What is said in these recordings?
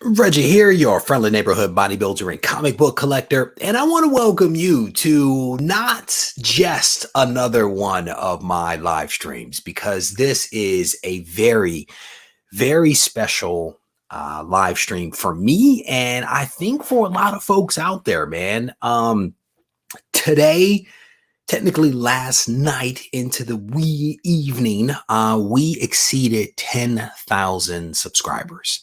Reggie here, your friendly neighborhood bodybuilder and comic book collector, and I want to welcome you to not just another one of my live streams, because this is a very special live stream for me, and I think for a lot of folks out there, man. Today, technically last night into the wee evening, we exceeded 10,000 subscribers.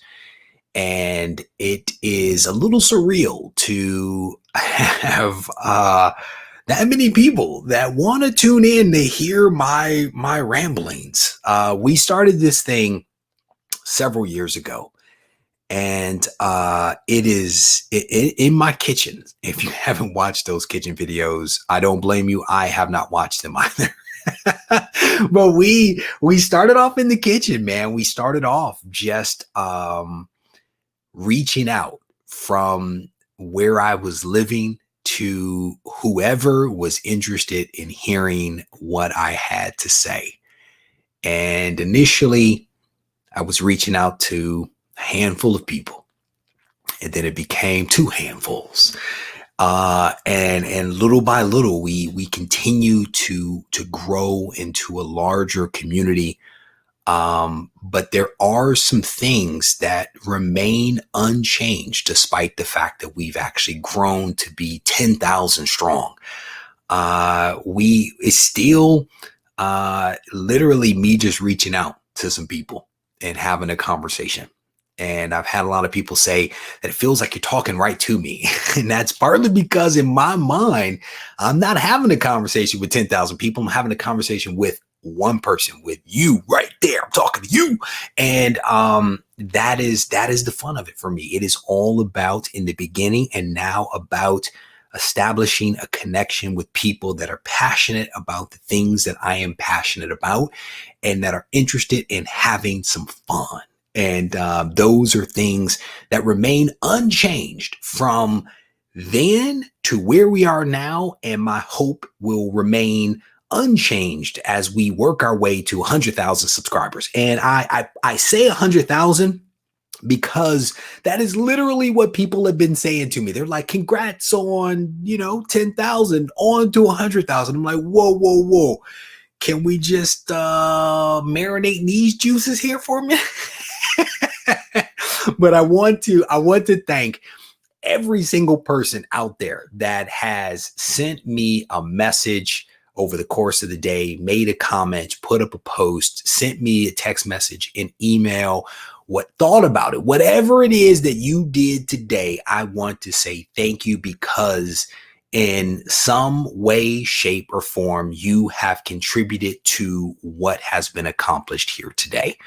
And it is a little surreal to have that many people that want to tune in to hear my ramblings. We started this thing several years ago, and it is in my kitchen. If you haven't watched those kitchen videos, I don't blame you. I have not watched them either. But we started off in the kitchen, man. We started off just reaching out from where I was living to whoever was interested in hearing what I had to say. And initially, I was reaching out to a handful of people, and then it became two handfuls. And little by little, we continue to grow into a larger community. But there are some things that remain unchanged, despite the fact that we've actually grown to be 10,000 strong. It's still literally me just reaching out to some people and having a conversation. And I've had a lot of people say that it feels like you're talking right to me. And that's partly because in my mind, I'm not having a conversation with 10,000 people. I'm having a conversation with one person, with you right there. I'm talking to you. And that is the fun of it for me. It is all about, in the beginning and now, about establishing a connection with people that are passionate about the things that I am passionate about and that are interested in having some fun. And those are things that remain unchanged from then to where we are now. And my hope will remain unchanged as we work our way to 100,000 subscribers. And I say 100,000 because that is literally what people have been saying to me. They're like, congrats on, 10,000 on to 100,000. I'm like, whoa. Can we just marinate these juices here for a minute? But I want to thank every single person out there that has sent me a message over the course of the day, made a comment, put up a post, sent me a text message, an email, thought about it. Whatever it is that you did today, I want to say thank you, because in some way, shape, or form, you have contributed to what has been accomplished here today.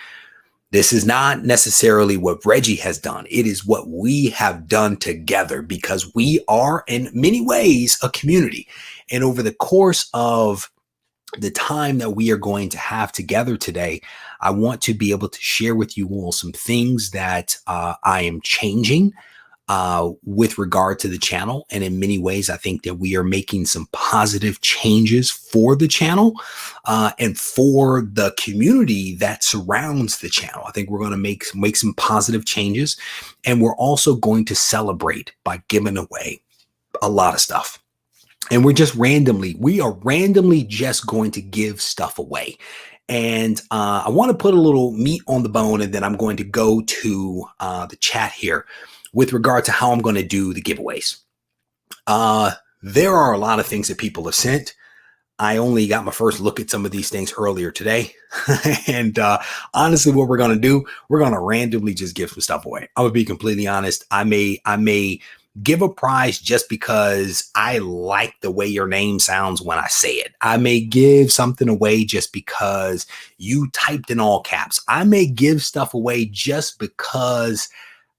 This is not necessarily what Reggie has done. It is what we have done together, because we are in many ways a community. And over the course of the time that we are going to have together today, I want to be able to share with you all some things that I am changing with regard to the channel. And in many ways, I think that we are making some positive changes for the channel and for the community that surrounds the channel. I think we're going to make some positive changes, and we're also going to celebrate by giving away a lot of stuff. And we are randomly just going to give stuff away. And I want to put a little meat on the bone, and then I'm going to go to the chat here with regard to how I'm going to do the giveaways. There are a lot of things that people have sent. I only got my first look at some of these things earlier today. And honestly, what we're going to do, we're going to randomly just give some stuff away. I'm going to be completely honest. I may give a prize just because I like the way your name sounds when I say it. I may give something away just because you typed in all caps. I may give stuff away just because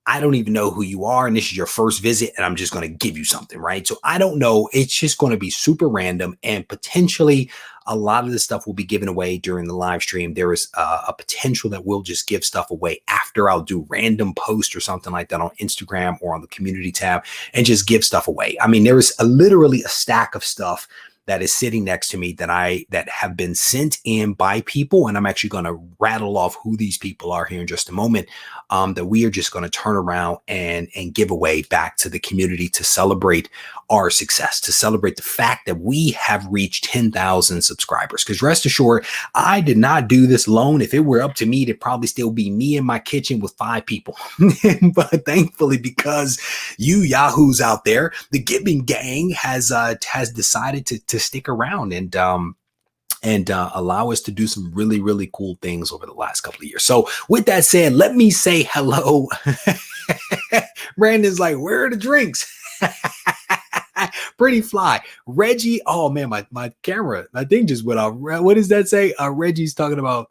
I don't even know who you are, and this is your first visit, and I'm just going to give you something, right? So I don't know. It's just going to be super random, and potentially a lot of this stuff will be given away during the live stream. There is a potential that we'll just give stuff away after. I'll do random posts or something like that on Instagram or on the community tab and just give stuff away. I mean, there is literally a stack of stuff that is sitting next to me that have been sent in by people. And I'm actually going to rattle off who these people are here in just a moment, that we are just going to turn around and give away back to the community to celebrate our success, to celebrate the fact that we have reached 10,000 subscribers. Because rest assured, I did not do this alone. If it were up to me, it'd probably still be me in my kitchen with 5 people. But thankfully, because you yahoos out there, the Giving Gang has decided to stick around and allow us to do some really, really cool things over the last couple of years. So with that said, let me say hello. Brandon's like, where are the drinks? Pretty fly. Regie, oh man, my camera, my thing just went off. What does that say? Reggie's talking about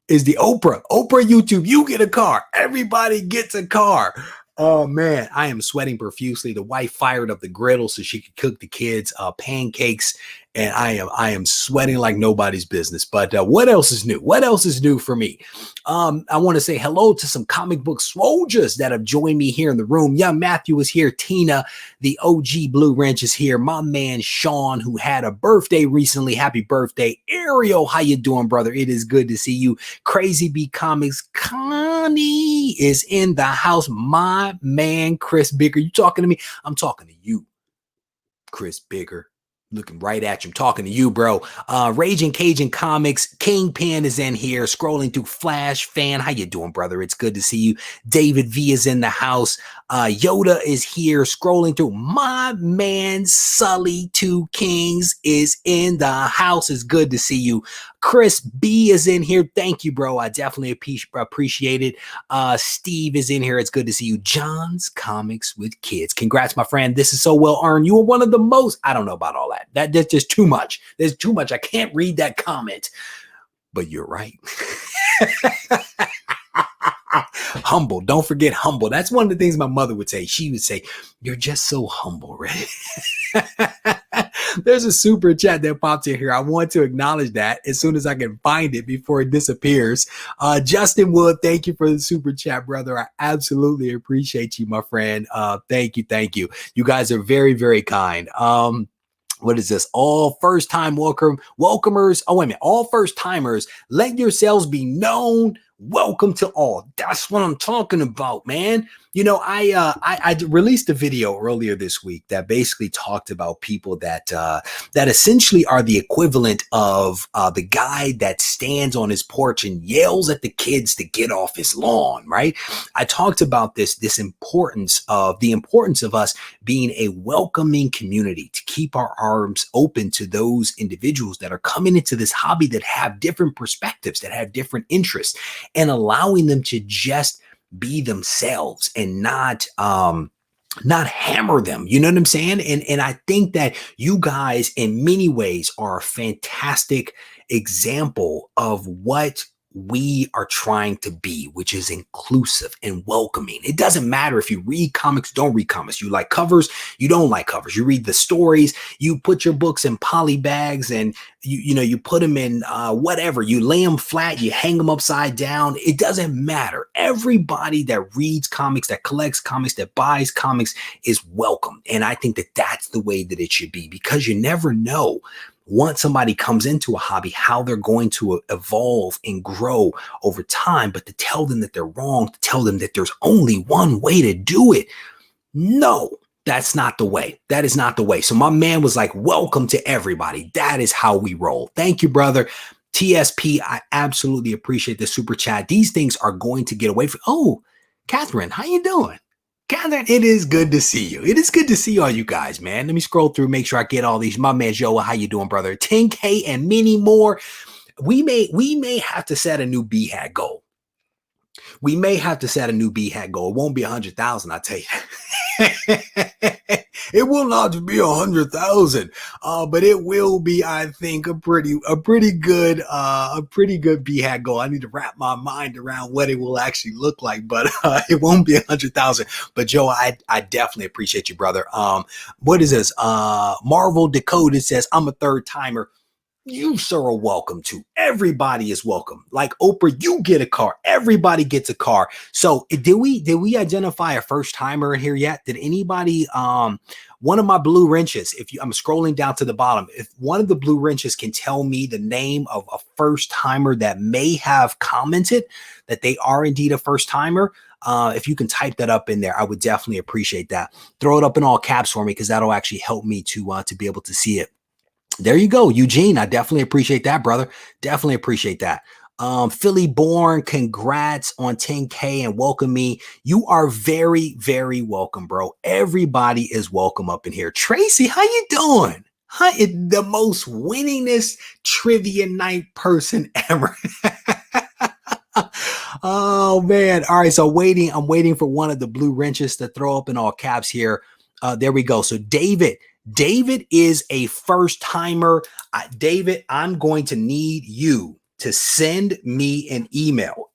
is the Oprah YouTube. You get a car. Everybody gets a car. Oh man, I am sweating profusely. The wife fired up the griddle so she could cook the kids pancakes, and I am sweating like nobody's business. But what else is new? What else is new for me? I want to say hello to some comic book soldiers that have joined me here in the room. Young Matthew is here. Tina, the OG Blue Wrench, is here. My man Sean, who had a birthday recently. Happy birthday. Ariel, how you doing, brother? It is good to see you. Crazy B Comics. Connie is in the house. My man Chris Bigger. You talking to me? I'm talking to you, Chris Bigger. Looking right at you. I'm talking to you, bro. Raging Cajun Comics. Kingpin is in here. Scrolling through Flash Fan. How you doing, brother? It's good to see you. David V is in the house. Yoda is here. Scrolling through. My man Sully 2 Kings is in the house. It's good to see you. Chris B is in here. Thank you, bro. I definitely appreciate it. Steve is in here. It's good to see you. John's Comics with Kids. Congrats, my friend. This is so well earned. You are one of the most. I don't know about all that. That's just too much. There's too much. I can't read that comment. But you're right. Humble. Don't forget humble. That's one of the things my mother would say. She would say, you're just so humble, right? There's a super chat that popped in here. I want to acknowledge that as soon as I can find it before it disappears. Justin Wood, thank you for the super chat, brother. I absolutely appreciate you, my friend. Thank you. Thank you. You guys are very, very kind. What is this? All first-time welcomers. Oh, wait a minute. All first-timers, let yourselves be known. Welcome to all. That's what I'm talking about, man. You know, I released a video earlier this week that basically talked about people that essentially are the equivalent of the guy that stands on his porch and yells at the kids to get off his lawn, right? I talked about the importance of us being a welcoming community, to keep our arms open to those individuals that are coming into this hobby that have different perspectives, that have different interests, and allowing them to just be themselves and not hammer them. You know what I'm saying? And I think that you guys in many ways are a fantastic example of what we are trying to be, which is inclusive and welcoming. It doesn't matter if you read comics, don't read comics. You like covers, you don't like covers. You read the stories, you put your books in poly bags, and you put them in whatever. You lay them flat, you hang them upside down. It doesn't matter. Everybody that reads comics, that collects comics, that buys comics is welcome. And I think that that's the way that it should be, because you never know, once somebody comes into a hobby, how they're going to evolve and grow over time. But to tell them that they're wrong, to tell them that there's only one way to do it, no, that's not the way. That is not the way. So my man was like, welcome to everybody. That is how we roll. Thank you, brother. TSP, I absolutely appreciate the super chat. These things are going to get away from. Oh, Catherine, how you doing? Catherine, it is good to see you. It is good to see all you guys, man. Let me scroll through, make sure I get all these. My man Joa, how you doing, brother? 10K and many more. We may have to set a new BHAG goal. We may have to set a new BHAG goal. It won't be 100,000, I tell you. It will not be 100,000, but it will be, I think, a pretty good BHAG goal. I need to wrap my mind around what it will actually look like, but it won't be 100,000. But Joe, I definitely appreciate you, brother. What is this? Marvel Decoded says, I'm a third timer. You, sir, are welcome to. Everybody is welcome. Like Oprah, you get a car. Everybody gets a car. So did we identify a first timer in here yet? Did anybody one of my blue wrenches, if you I'm scrolling down to the bottom, if one of the blue wrenches can tell me the name of a first timer that may have commented that they are indeed a first timer, if you can type that up in there, I would definitely appreciate that. Throw it up in all caps for me because that'll actually help me to be able to see it. There you go, Eugene. I definitely appreciate that, brother. Definitely appreciate that. Philly born, congrats on 10K and welcome me. You are very, very welcome, bro. Everybody is welcome up in here. Tracy, how you doing? Hi, the most winningest trivia night person ever. Oh man. All right. So I'm waiting for one of the blue wrenches to throw up in all caps here. There we go. So David is a first timer. David, I'm going to need you to send me an email.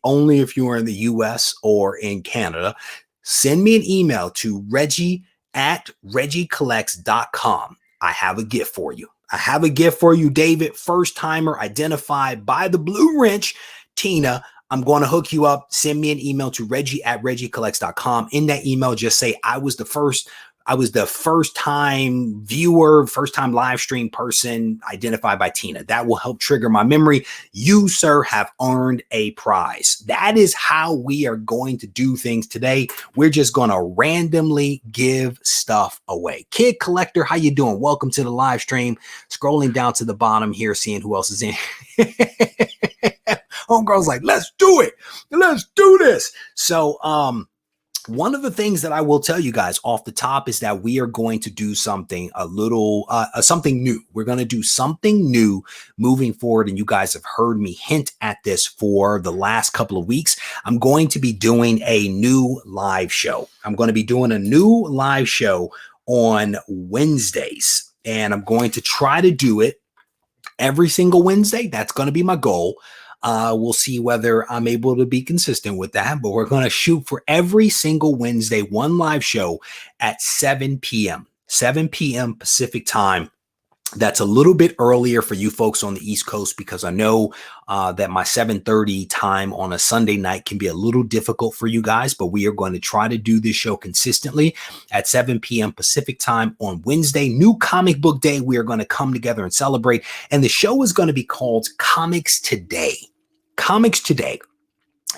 Only if you are in the US or in Canada, send me an email to Regie@regiecollects.com. I have a gift for you. David. First timer identified by the blue wrench, Tina. I'm going to hook you up. Send me an email to Regie@regiecollects.com. In that email, just say I was the first time viewer, first time live stream person identified by Tina. That will help trigger my memory. You, sir, have earned a prize. That is how we are going to do things today. We're just going to randomly give stuff away. Kid Collector, how you doing? Welcome to the live stream. Scrolling down to the bottom here, seeing who else is in. Homegirl's like, let's do it. Let's do this. So, one of the things that I will tell you guys off the top is that we are going to do something something new. We're going to do something new moving forward. And you guys have heard me hint at this for the last couple of weeks. I'm going to be doing a new live show. On Wednesdays, and I'm going to try to do it every single Wednesday. That's going to be my goal. We'll see whether I'm able to be consistent with that, but we're going to shoot for every single Wednesday, one live show at 7 p.m. Pacific time. That's a little bit earlier for you folks on the East Coast because I know that my 7:30 time on a Sunday night can be a little difficult for you guys, but we are going to try to do this show consistently at 7 p.m. Pacific time on Wednesday. New comic book day. We are going to come together and celebrate. And the show is going to be called Comics Today.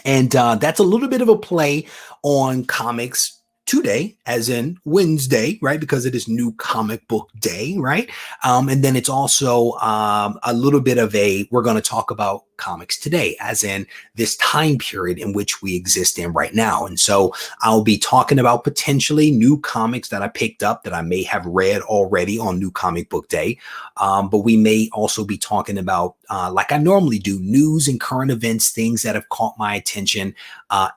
And that's a little bit of a play on comics today, as in Wednesday, right? Because it is new comic book day, right? And then it's also a little bit of we're going to talk about comics today, as in this time period in which we exist in right now. And so I'll be talking about potentially new comics that I picked up that I may have read already on New Comic Book Day. But we may also be talking about, like I normally do, news and current events, things that have caught my attention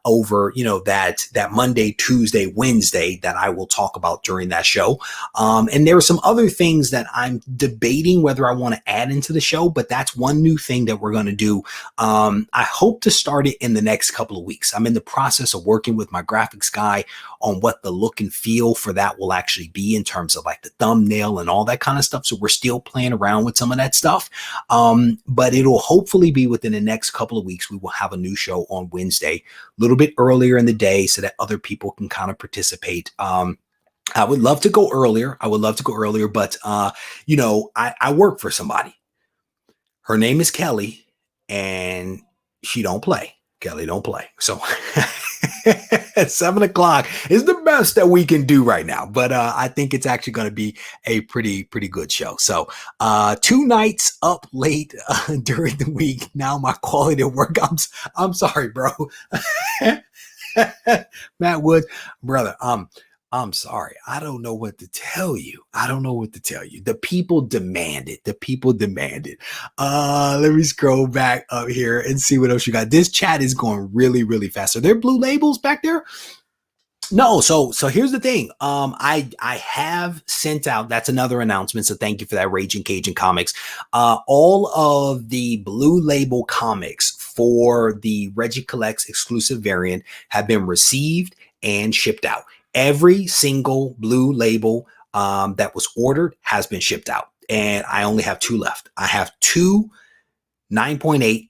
over, that Monday, Tuesday, Wednesday that I will talk about during that show. And there are some other things that I'm debating whether I want to add into the show, but that's one new thing that we're going to do. I hope to start it in the next couple of weeks. I'm in the process of working with my graphics guy on what the look and feel for that will actually be in terms of like the thumbnail and all that kind of stuff. So we're still playing around with some of that stuff. But it'll hopefully be within the next couple of weeks. We will have a new show on Wednesday, a little bit earlier in the day so that other people can kind of participate. I would love to go earlier. But I work for somebody. Her name is Kelly. And she don't play. Kelly don't play. So at 7 o'clock is the best that we can do right now. But I think it's actually going to be a pretty good show. So 2 nights up late during the week. Now my quality of work. I'm sorry, bro. Matt Woods, brother. I'm sorry. I don't know what to tell you. The people demand it. Let me scroll back up here and see what else you got. This chat is going really, really fast. Are there blue labels back there? No. So here's the thing. I have sent out, that's another announcement. So thank you for that, Raging Cajun Comics. All of the blue label comics for the Regie Collects exclusive variant have been received and shipped out. Every single blue label that was ordered has been shipped out. and I only have 2 left. I have 2 9.8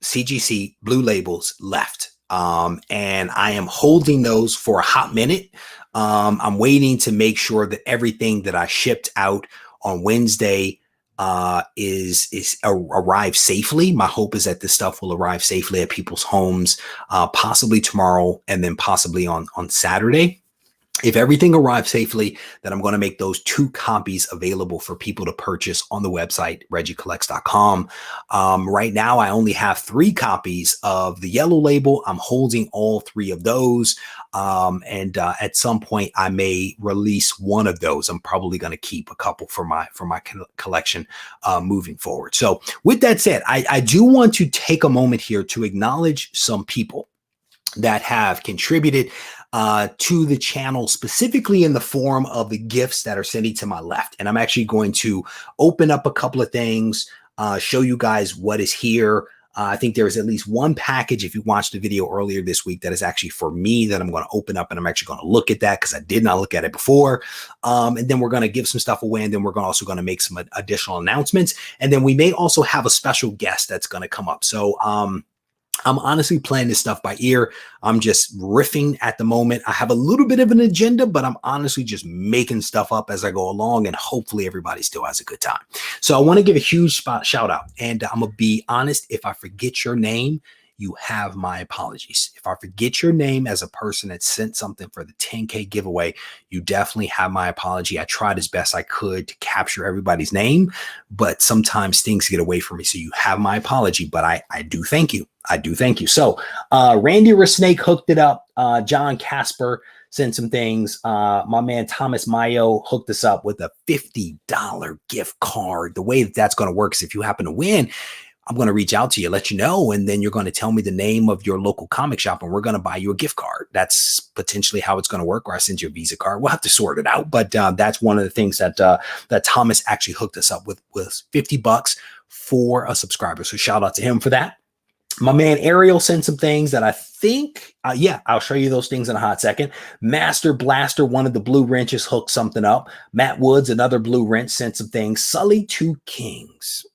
CGC blue labels left. And I am holding those for a hot minute. I'm waiting to make sure that everything that I shipped out on Wednesday arrive safely. My hope is that this stuff will arrive safely at people's homes, possibly tomorrow, and then possibly on Saturday. If everything arrives safely, then I'm going to make those 2 copies available for people to purchase on the website, regiecollects.com. Right now, I only have 3 copies of the yellow label. I'm holding all 3 of those. And at some point, I may release one of those. I'm probably going to keep a couple for my collection moving forward. So with that said, I do want to take a moment here to acknowledge some people that have contributed to the channel, specifically in the form of the gifts that are sitting to my left. And I'm actually going to open up a couple of things, show you guys what is here. I think there is at least one package, if you watched the video earlier this week, that is actually for me that I'm going to open up, and I'm actually going to look at that because I did not look at it before. And then we're going to give some stuff away, and then we're also going to make some additional announcements. And then we may also have a special guest that's going to come up. So, I'm honestly playing this stuff by ear. I'm just riffing at the moment. I have a little bit of an agenda, but I'm honestly just making stuff up as I go along, and hopefully everybody still has a good time. So I want to give a huge shout out, and I'm going to be honest. If I forget your name, you have my apologies. If I forget your name as a person that sent something for the 10K giveaway, you definitely have my apology. I tried as best I could to capture everybody's name, but sometimes things get away from me. So you have my apology, but I do thank you. I do thank you. So Randy Resnake hooked it up. John Casper sent some things. My man Thomas Mayo hooked us up with a $50 gift card. The way that that's going to work is if you happen to win, I'm going to reach out to you, let you know, and then you're going to tell me the name of your local comic shop, and we're going to buy you a gift card. That's potentially how it's going to work, or I send you a Visa card. We'll have to sort it out, but that's one of the things that that Thomas actually hooked us up with $50 for a subscriber. So shout out to him for that. My man Ariel sent some things that I think, yeah, I'll show you those things in a hot second. Master Blaster, one of the blue wrenches, hooked something up. Matt Woods, another blue wrench, sent some things. Sully 2 Kings.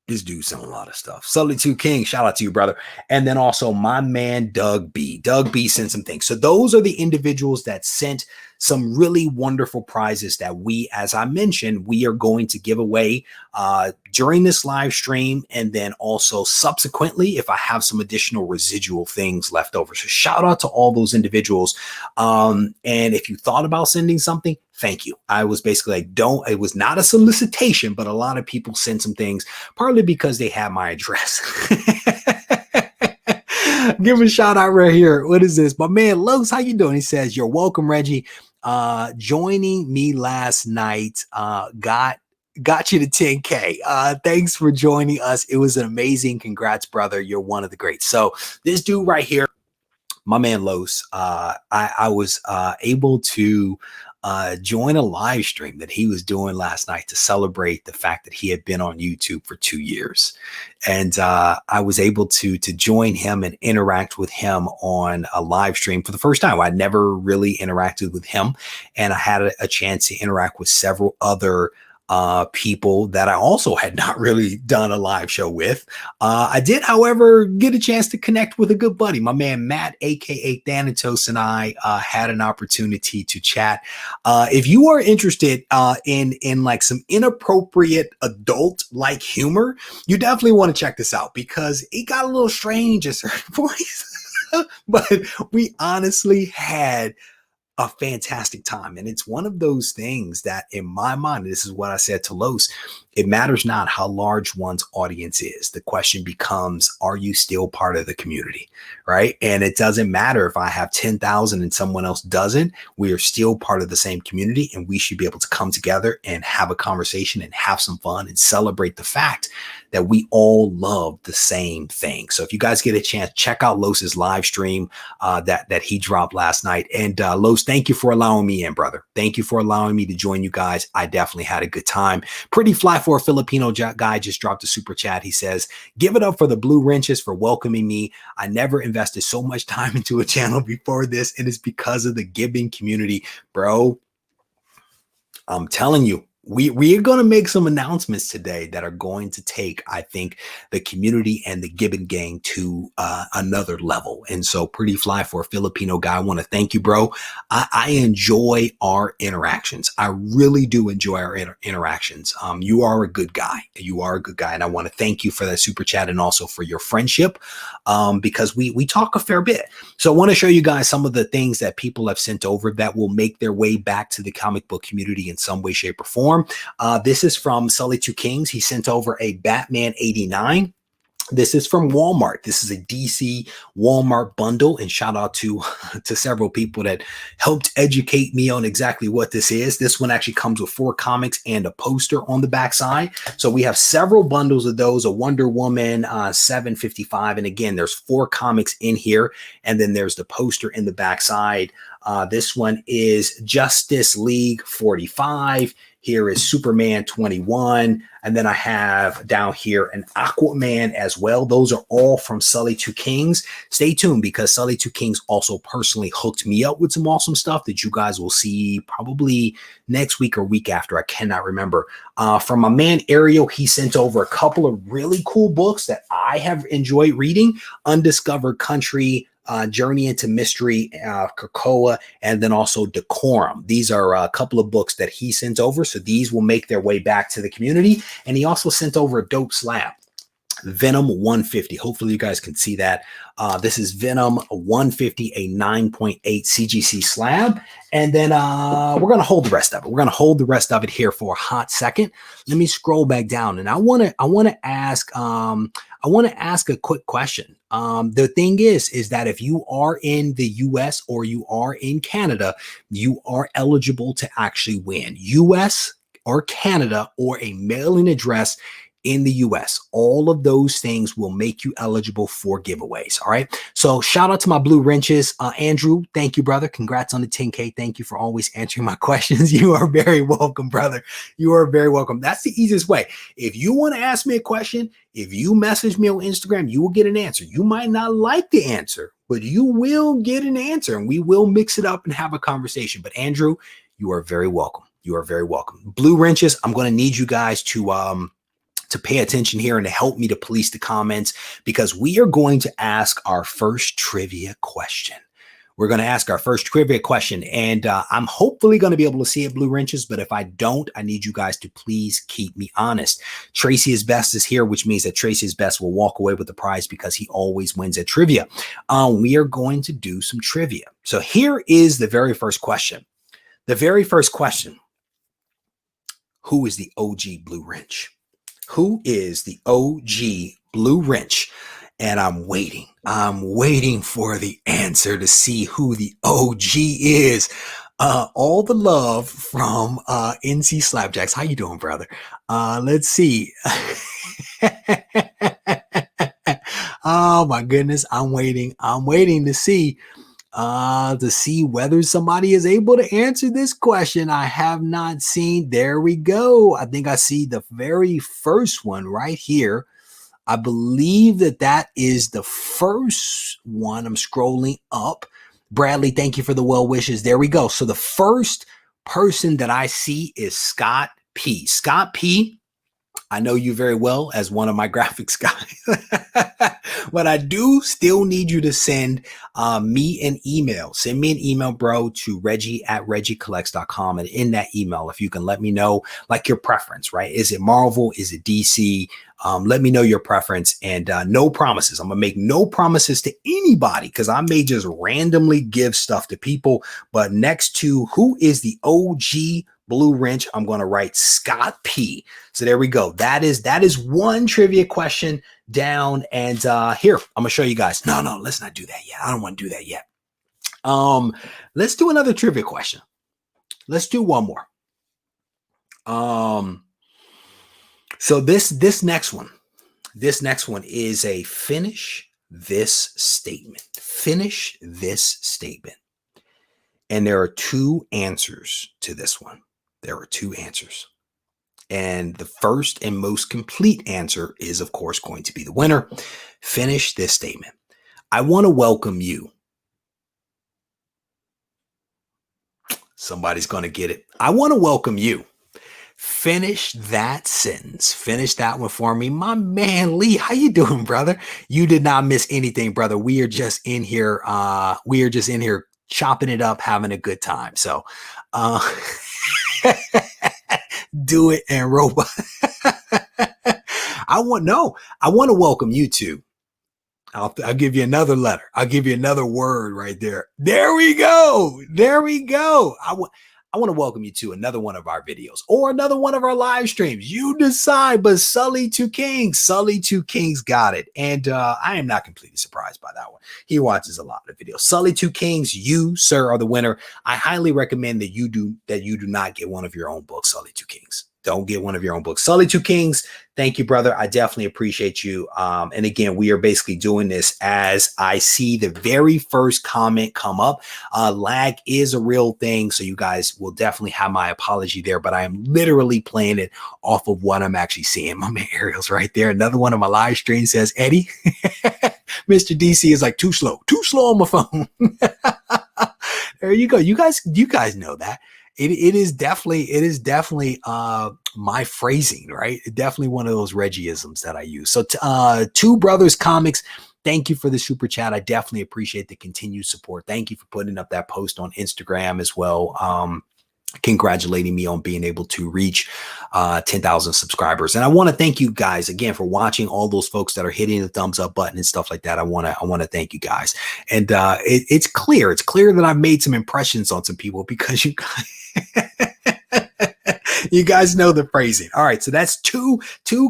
This dude sent a lot of stuff. Sully 2 King, shout out to you, brother. And then also my man, Doug B. Doug B sent some things. So those are the individuals that sent some really wonderful prizes that we, as I mentioned, we are going to give away during this live stream, and then also subsequently if I have some additional residual things left over. So shout out to all those individuals. And if you thought about sending something, thank you. I was basically like, it was not a solicitation, but a lot of people sent some things, partly because they had my address. Give him a shout out right here. What is this? My man Los, how you doing? He says, you're welcome, Reggie. Joining me last night, got you to 10K. Thanks for joining us. It was an amazing. Congrats, brother. You're one of the greats. So this dude right here, my man Los, I was able to join a live stream that he was doing last night to celebrate the fact that he had been on YouTube for 2 years. And I was able to join him and interact with him on a live stream for the first time. I never really interacted with him, and I had a chance to interact with several other people that I also had not really done a live show with. I did, however, get a chance to connect with a good buddy. My man Matt, aka Thanatos, and I had an opportunity to chat. If you are interested in like some inappropriate adult like humor, you definitely want to check this out, because it got a little strange at certain points. But we honestly had a fantastic time. And it's one of those things that, in my mind, this is what I said to Los, it matters not how large one's audience is. The question becomes, are you still part of the community, right? And it doesn't matter if I have 10,000 and someone else doesn't. We are still part of the same community, and we should be able to come together and have a conversation and have some fun and celebrate the fact that we all love the same thing. So if you guys get a chance, check out Los's live stream that he dropped last night. And Los, thank you for allowing me in, brother. Thank you for allowing me to join you guys. I definitely had a good time. Pretty Fly for a Filipino guy just dropped a super chat. He says, give it up for the Blue Wrenches for welcoming me. I never invested so much time into a channel before this, and it's because of the giving community. Bro, I'm telling you, we are going to make some announcements today that are going to take, I think, the community and the Gibbon gang to another level. And so, pretty fly for a Filipino guy. I want to thank you, bro. I enjoy our interactions. I really do enjoy our interactions. You are a good guy. You are a good guy, and I want to thank you for that super chat and also for your friendship, because we talk a fair bit. So, I want to show you guys some of the things that people have sent over that will make their way back to the comic book community in some way, shape, or form. This is from Sully Two Kings. He sent over a Batman 89. This is from Walmart. This is a DC Walmart bundle, and shout out to several people that helped educate me on exactly what this is. This one actually comes with 4 comics and a poster on the backside. So we have several bundles of those, a Wonder Woman 755. And again, there's 4 comics in here, and then there's the poster in the backside. This one is Justice League 45. Here is Superman 21. And then I have down here an Aquaman as well. Those are all from Sully Two Kings. Stay tuned, because Sully Two Kings also personally hooked me up with some awesome stuff that you guys will see probably next week or week after. I cannot remember. From my man Ariel, he sent over a couple of really cool books that I have enjoyed reading. Undiscovered Country, Journey into Mystery, Krakoa, and then also Decorum. These are a couple of books that he sent over, so these will make their way back to the community. And he also sent over a dope slab, Venom 150. Hopefully you guys can see that. This is Venom 150, a 9.8 CGC slab. And then we're going to hold the rest of it. We're going to hold the rest of it here for a hot second. Let me scroll back down, and I want to ask a quick question. The thing is that if you are in the US or you are in Canada, you are eligible to actually win. US or Canada or a mailing address in the US. All of those things will make you eligible for giveaways. All right. So shout out to my blue wrenches. Andrew, thank you, brother. Congrats on the 10K. Thank you for always answering my questions. You are very welcome, brother. You are very welcome. That's the easiest way. If you want to ask me a question, if you message me on Instagram, you will get an answer. You might not like the answer, but you will get an answer, and we will mix it up and have a conversation. But Andrew, you are very welcome. You are very welcome. Blue wrenches, I'm going to need you guys to pay attention here and to help me to police the comments, because we are going to ask our first trivia question. We're going to ask our first trivia question, and I'm hopefully going to be able to see it, blue wrenches, but if I don't, I need you guys to please keep me honest. Tracy is Best is here, which means that Tracy is Best will walk away with the prize because he always wins at trivia. We are going to do some trivia. So here is the very first question. The very first question: who is the OG blue wrench? Who is the OG blue wrench? And I'm waiting for the answer to see who the OG is. All the love from NC Slapjacks. How you doing, brother? Let's see. Oh my goodness. I'm waiting to see whether somebody is able to answer this question. I have not seen. There we go. I think I see the very first one right here. I believe that is the first one. I'm scrolling up. Bradley, thank you for the well wishes. There we go. So the first person that I see is Scott P. Scott P, I know you very well as one of my graphics guys, but I do still need you to send me an email. Send me an email, bro, to Regie@regiecollects.com. And in that email, if you can let me know like your preference, right? Is it Marvel? Is it DC? Let me know your preference, and no promises. I'm going to make no promises to anybody because I may just randomly give stuff to people. But next to who is the OG blue wrench, I'm going to write Scott P. So there we go. That is one trivia question down. And here, I'm going to show you guys. No, let's not do that yet. I don't want to do that yet. Let's do another trivia question. Let's do one more. So this next one is a finish this statement. Finish this statement. And there are 2 answers to this one. There are 2 answers. And the first and most complete answer is, of course, going to be the winner. Finish this statement. I want to welcome you. Somebody's going to get it. I want to welcome you Finish that sentence. Finish that one for me. My man, Lee, how you doing, brother? You did not miss anything, brother. We are just in here. We are just in here chopping it up, having a good time. So, uh, do it and robot. I want to welcome you to. I'll give you another letter. I'll give you another word right there. There we go. There we go. I want to welcome you to another one of our videos or another one of our live streams. You decide, but Sully Two Kings got it. And I am not completely surprised by that one. He watches a lot of videos. Sully Two Kings, you, sir, are the winner. I highly recommend that you do not get one of your own books, Sully Two Kings. Don't get one of your own books. Sully Two Kings, thank you, brother. I definitely appreciate you. And again, we are basically doing this as I see the very first comment come up. Lag is a real thing, so you guys will definitely have my apology there, but I am literally playing it off of what I'm actually seeing. My man Ariel's right there. Another one of my live streams says, Eddie, Mr. DC is like too slow on my phone. There you go. You guys know that. It is definitely my phrasing, right? Definitely one of those Reggie-isms that I use. So Two Brothers Comics, thank you for the super chat. I definitely appreciate the continued support. Thank you for putting up that post on Instagram as well. Congratulating me on being able to reach 10,000 subscribers. And I want to thank you guys again for watching, all those folks that are hitting the thumbs up button and stuff like that. I want to thank you guys. And it's clear that I've made some impressions on some people because you guys you guys know the phrasing. All right, so that's two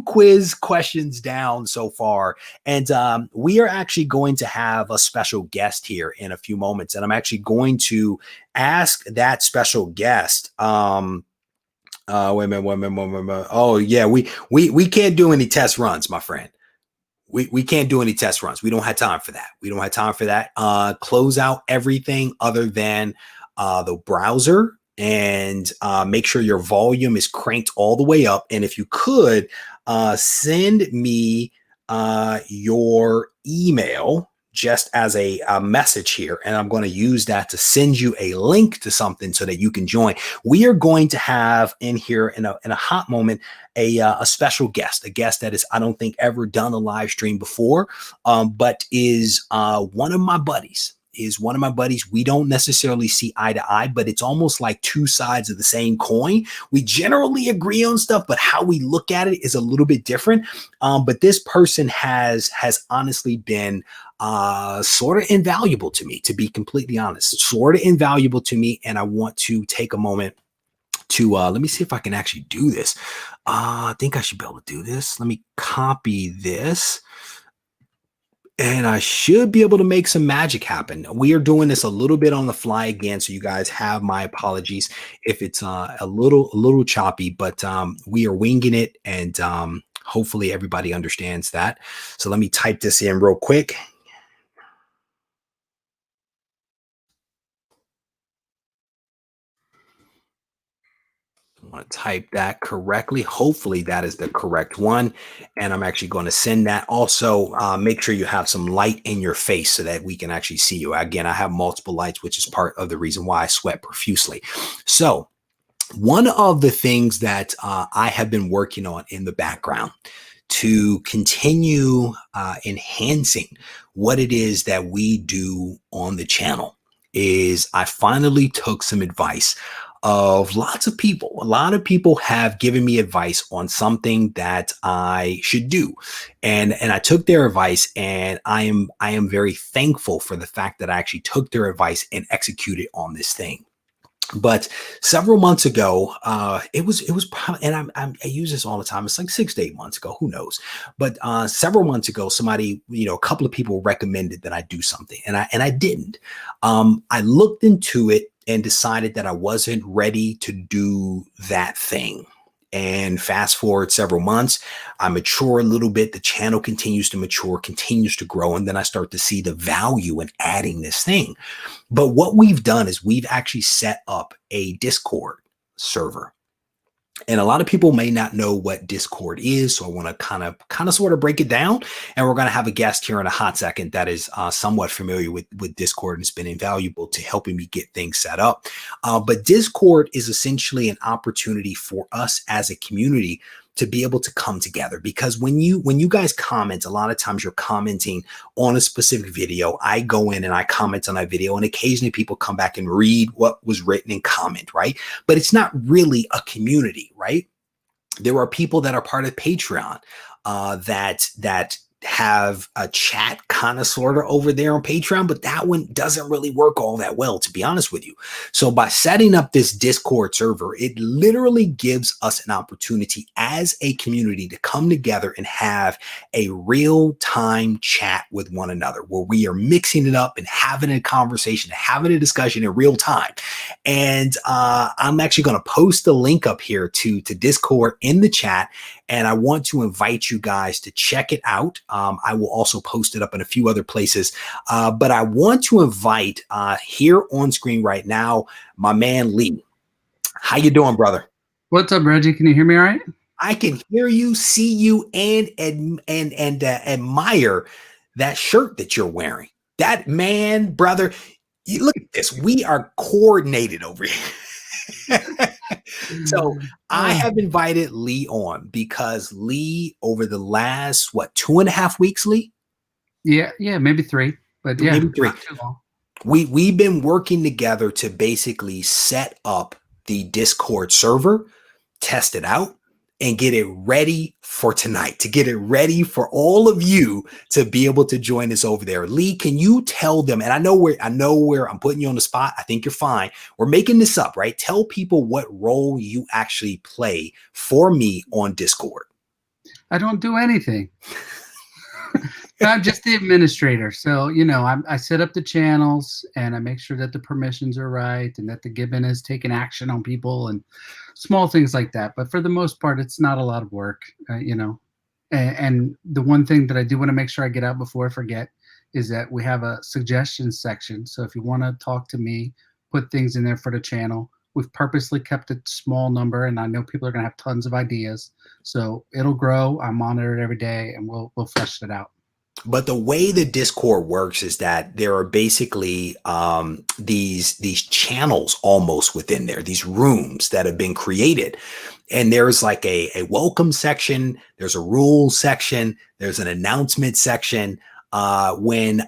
quiz questions down so far, and we are actually going to have a special guest here in a few moments, and I'm actually going to ask that special guest. Wait a minute. Oh yeah, we can't do any test runs, my friend. We can't do any test runs. We don't have time for that. Close out everything other than the browser. And make sure your volume is cranked all the way up. And if you could send me your email just as a message here, and I'm going to use that to send you a link to something so that you can join. We are going to have in here in a hot moment a special guest, a guest that is, I don't think, ever done a live stream before, but is one of my buddies. We don't necessarily see eye to eye, but it's almost like two sides of the same coin. We generally agree on stuff, but how we look at it is a little bit different. But this person has honestly been sort of invaluable to me, to be completely honest, And I want to take a moment to let me see if I can actually do this. I think I should be able to do this. Let me copy this. And I should be able to make some magic happen. We are doing this a little bit on the fly again, so you guys have my apologies if it's a little choppy, but we are winging it, and hopefully everybody understands that. So let me type this in real quick. I want to type that correctly. Hopefully that is the correct one. And I'm actually going to send that. Also, make sure you have some light in your face so that we can actually see you. Again, I have multiple lights, which is part of the reason why I sweat profusely. So one of the things that I have been working on in the background to continue enhancing what it is that we do on the channel is I finally took some advice of lots of people. A lot of people have given me advice on something that I should do. And I took their advice, and I am very thankful for the fact that I actually took their advice and executed on this thing. But several months ago, it was probably, and I use this all the time. It's like 6 to 8 months ago, who knows? But several months ago, somebody, a couple of people recommended that I do something, and I didn't. I looked into it and decided that I wasn't ready to do that thing. And fast forward several months, I mature a little bit. The channel continues to mature, continues to grow. And then I start to see the value in adding this thing. But what we've done is we've actually set up a Discord server. And a lot of people may not know what Discord is, so I want to kind of sort of break it down. And we're going to have a guest here in a hot second that is somewhat familiar with Discord and has been invaluable to helping me get things set up. But Discord is essentially an opportunity for us as a community to be able to come together, because when you guys comment, a lot of times you're commenting on a specific video. I go in and I comment on that video, and occasionally people come back and read what was written and comment, right? But it's not really a community, right? There are people that are part of Patreon that have a chat kind of sort of over there on Patreon, but that one doesn't really work all that well, to be honest with you. So by setting up this Discord server, it literally gives us an opportunity as a community to come together and have a real-time chat with one another, where we are mixing it up and having a conversation, having a discussion in real time. And I'm actually going to post the link up here to Discord in the chat, and I want to invite you guys to check it out. I will also post it up in a few other places, but I want to invite here on screen right now, my man Lee. How you doing, brother? What's up, Reggie? Can you hear me all right? I can hear you, see you, and admire that shirt that you're wearing. That man, brother, you look at this. We are coordinated over here. So I have invited Lee on because Lee, over the last, 2.5 weeks, Lee? Yeah, maybe 3, but yeah, maybe 3. Not too long. We've been working together to basically set up the Discord server, test it out, and get it ready for tonight, to get it ready for all of you to be able to join us over there. Lee, can you tell them, and I know where I'm putting you on the spot. I think you're fine. We're making this up, right? Tell people what role you actually play for me on Discord. I don't do anything. I'm just the administrator. So, I set up the channels and I make sure that the permissions are right and that the gibbon is taking action on people and small things like that. But for the most part, it's not a lot of work, And the one thing that I do want to make sure I get out before I forget is that we have a suggestions section. So if you want to talk to me, put things in there for the channel. We've purposely kept a small number, and I know people are going to have tons of ideas. So it'll grow. I monitor it every day, and we'll flesh it out. But the way the Discord works is that there are basically these channels almost within there, these rooms that have been created. And there's like a welcome section, there's a rules section, there's an announcement section. We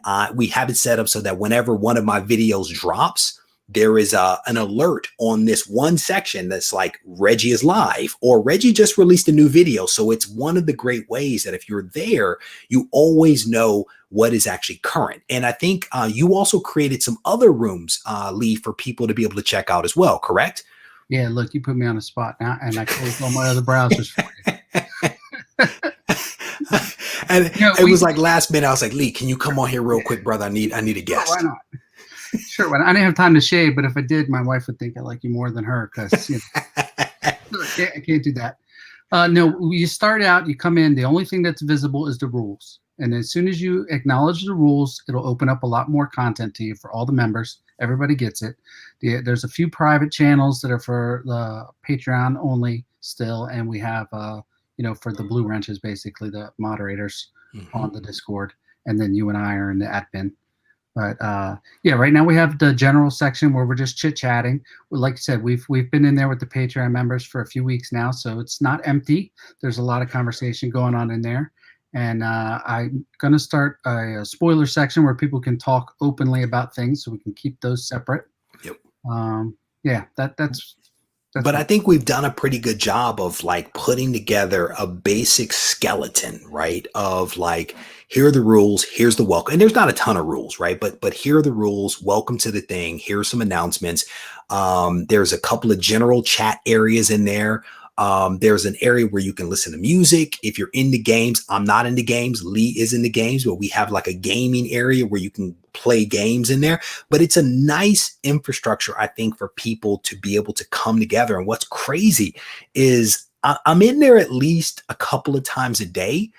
have it set up so that whenever one of my videos drops, there is an alert on this one section that's like Regie is live or Regie just released a new video. So it's one of the great ways that if you're there, you always know what is actually current. And I think you also created some other rooms, Lee, for people to be able to check out as well, correct? Yeah, look, you put me on the spot now, and I closed all my other browsers for you. And it was like last minute, I was like, Lee, can you come on here real quick, brother? I need a guest. Why not? Sure. I didn't have time to shave, but if I did, my wife would think I like you more than her because I can't do that. No, you start out, you come in, the only thing that's visible is the rules. And as soon as you acknowledge the rules, it'll open up a lot more content to you for all the members. Everybody gets it. There's a few private channels that are for the Patreon only still. And we have, for the Blue Wrenches, basically the moderators on the Discord. And then you and I are in the admin. But right now we have the general section where we're just chit-chatting. Like I said, we've been in there with the Patreon members for a few weeks now, so it's not empty. There's a lot of conversation going on in there. And I'm going to start a spoiler section where people can talk openly about things, so we can keep those separate. Yep. That's But I think we've done a pretty good job of like putting together a basic skeleton, right? Of like, here are the rules, here's the welcome. And there's not a ton of rules, right? But here are the rules. Welcome to the thing. Here's some announcements. There's a couple of general chat areas in there. There's an area where you can listen to music. If you're into games, I'm not into games. Lee is into games, but we have like a gaming area where you can play games in there. But it's a nice infrastructure, I think, for people to be able to come together. And what's crazy is I'm in there at least a couple of times a day.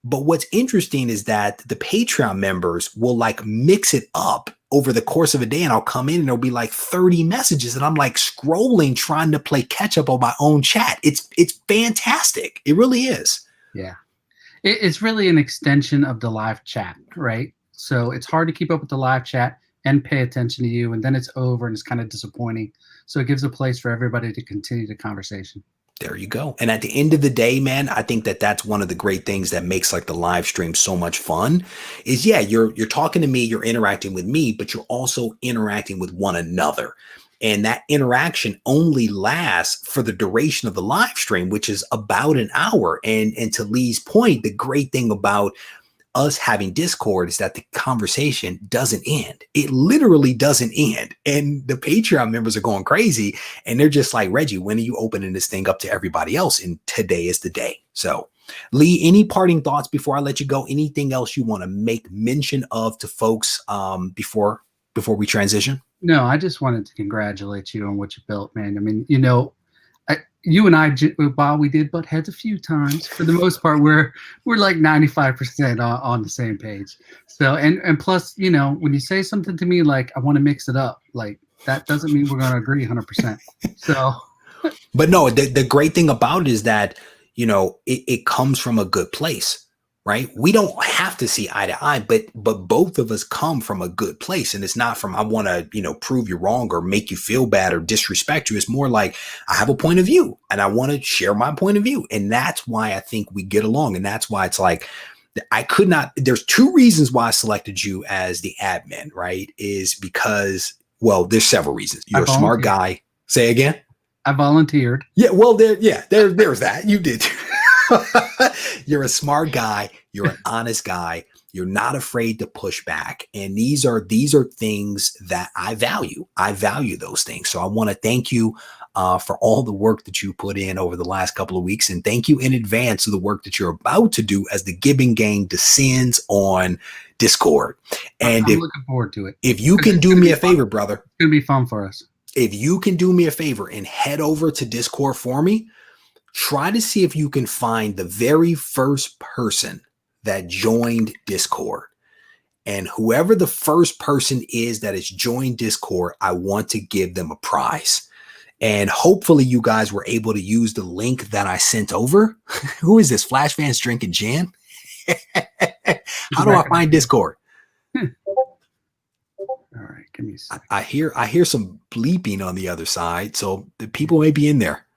But what's interesting is that the Patreon members will like mix it up over the course of a day, and I'll come in and there'll be like 30 messages, and I'm like scrolling, trying to play catch up on my own chat. It's fantastic. It really is. Yeah. It's really an extension of the live chat, right? So it's hard to keep up with the live chat and pay attention to you, and then it's over and it's kind of disappointing. So it gives a place for everybody to continue the conversation. There you go. And at the end of the day, man, I think that that's one of the great things that makes like the live stream so much fun is, yeah, you're talking to me, you're interacting with me, but you're also interacting with one another. And that interaction only lasts for the duration of the live stream, which is about an hour. And to Lee's point, the great thing about us having Discord is that the conversation doesn't end. It literally doesn't end. And the Patreon members are going crazy. And they're just like, Reggie, when are you opening this thing up to everybody else? And today is the day. So Lee, any parting thoughts before I let you go? Anything else you want to make mention of to folks before we transition? No, I just wanted to congratulate you on what you built, man. I mean, you know, you and I, while we did butt heads a few times, for the most part, we're like 95% on the same page. So, and plus, you know, when you say something to me like, I want to mix it up, like that doesn't mean we're going to agree 100%. So, but no, the great thing about it is that, you know, it comes from a good place. Right. We don't have to see eye to eye, but both of us come from a good place. And it's not from, I want to, you know, prove you wrong or make you feel bad or disrespect you. It's more like I have a point of view and I want to share my point of view. And that's why I think we get along. And that's why it's like, there's two reasons why I selected you as the admin, right? Is because, well, there's several reasons. You're a smart guy. Say again. I volunteered. Yeah. Well, there's that. You did. You're a smart guy. You're an honest guy. You're not afraid to push back. And these are things that I value. I value those things. So I want to thank you for all the work that you put in over the last couple of weeks. And thank you in advance of the work that you're about to do as the Gibbon Gang descends on Discord. And I'm looking forward to it. If you can do me a favor, brother. It's going to be fun for us. If you can do me a favor and head over to Discord for me, try to see if you can find the very first person that joined Discord. And whoever the first person is that has joined Discord, I want to give them a prize. And hopefully you guys were able to use the link that I sent over. Who is this? Flash Fans Drinking Jam? How do I find Discord? All right, give me a second. I hear some bleeping on the other side, so the people may be in there.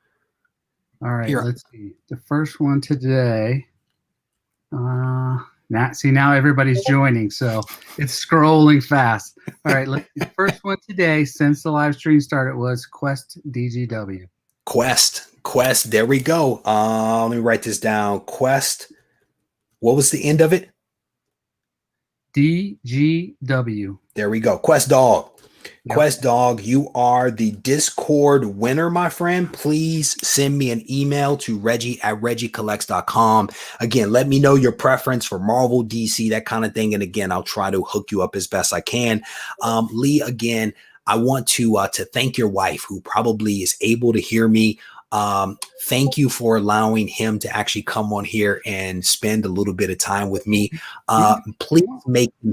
All right, let's see. The first one today. Now everybody's joining, so it's scrolling fast. All right, the first one today since the live stream started was Quest DGW. Quest. There we go. Let me write this down. Quest. What was the end of it? DGW. There we go. Quest Dog. Yep. Quest Dog, you are the Discord winner, my friend. Please send me an email to Regie@RegieCollects.com. Again, let me know your preference for Marvel, DC, that kind of thing. And again, I'll try to hook you up as best I can. Lee, again, I want to thank your wife, who probably is able to hear me. Thank you for allowing him to actually come on here and spend a little bit of time with me. Please make him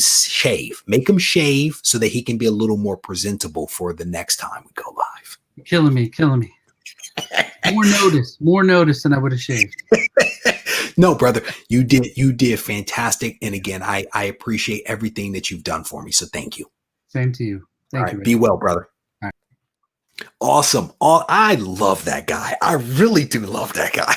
shave so that he can be a little more presentable for the next time we go live. Killing me. More notice than I would have shaved. No, brother, you did fantastic. And again, I appreciate everything that you've done for me. So thank you. Same to you. Thank you. Be well, brother. Awesome. I love that guy. I really do love that guy.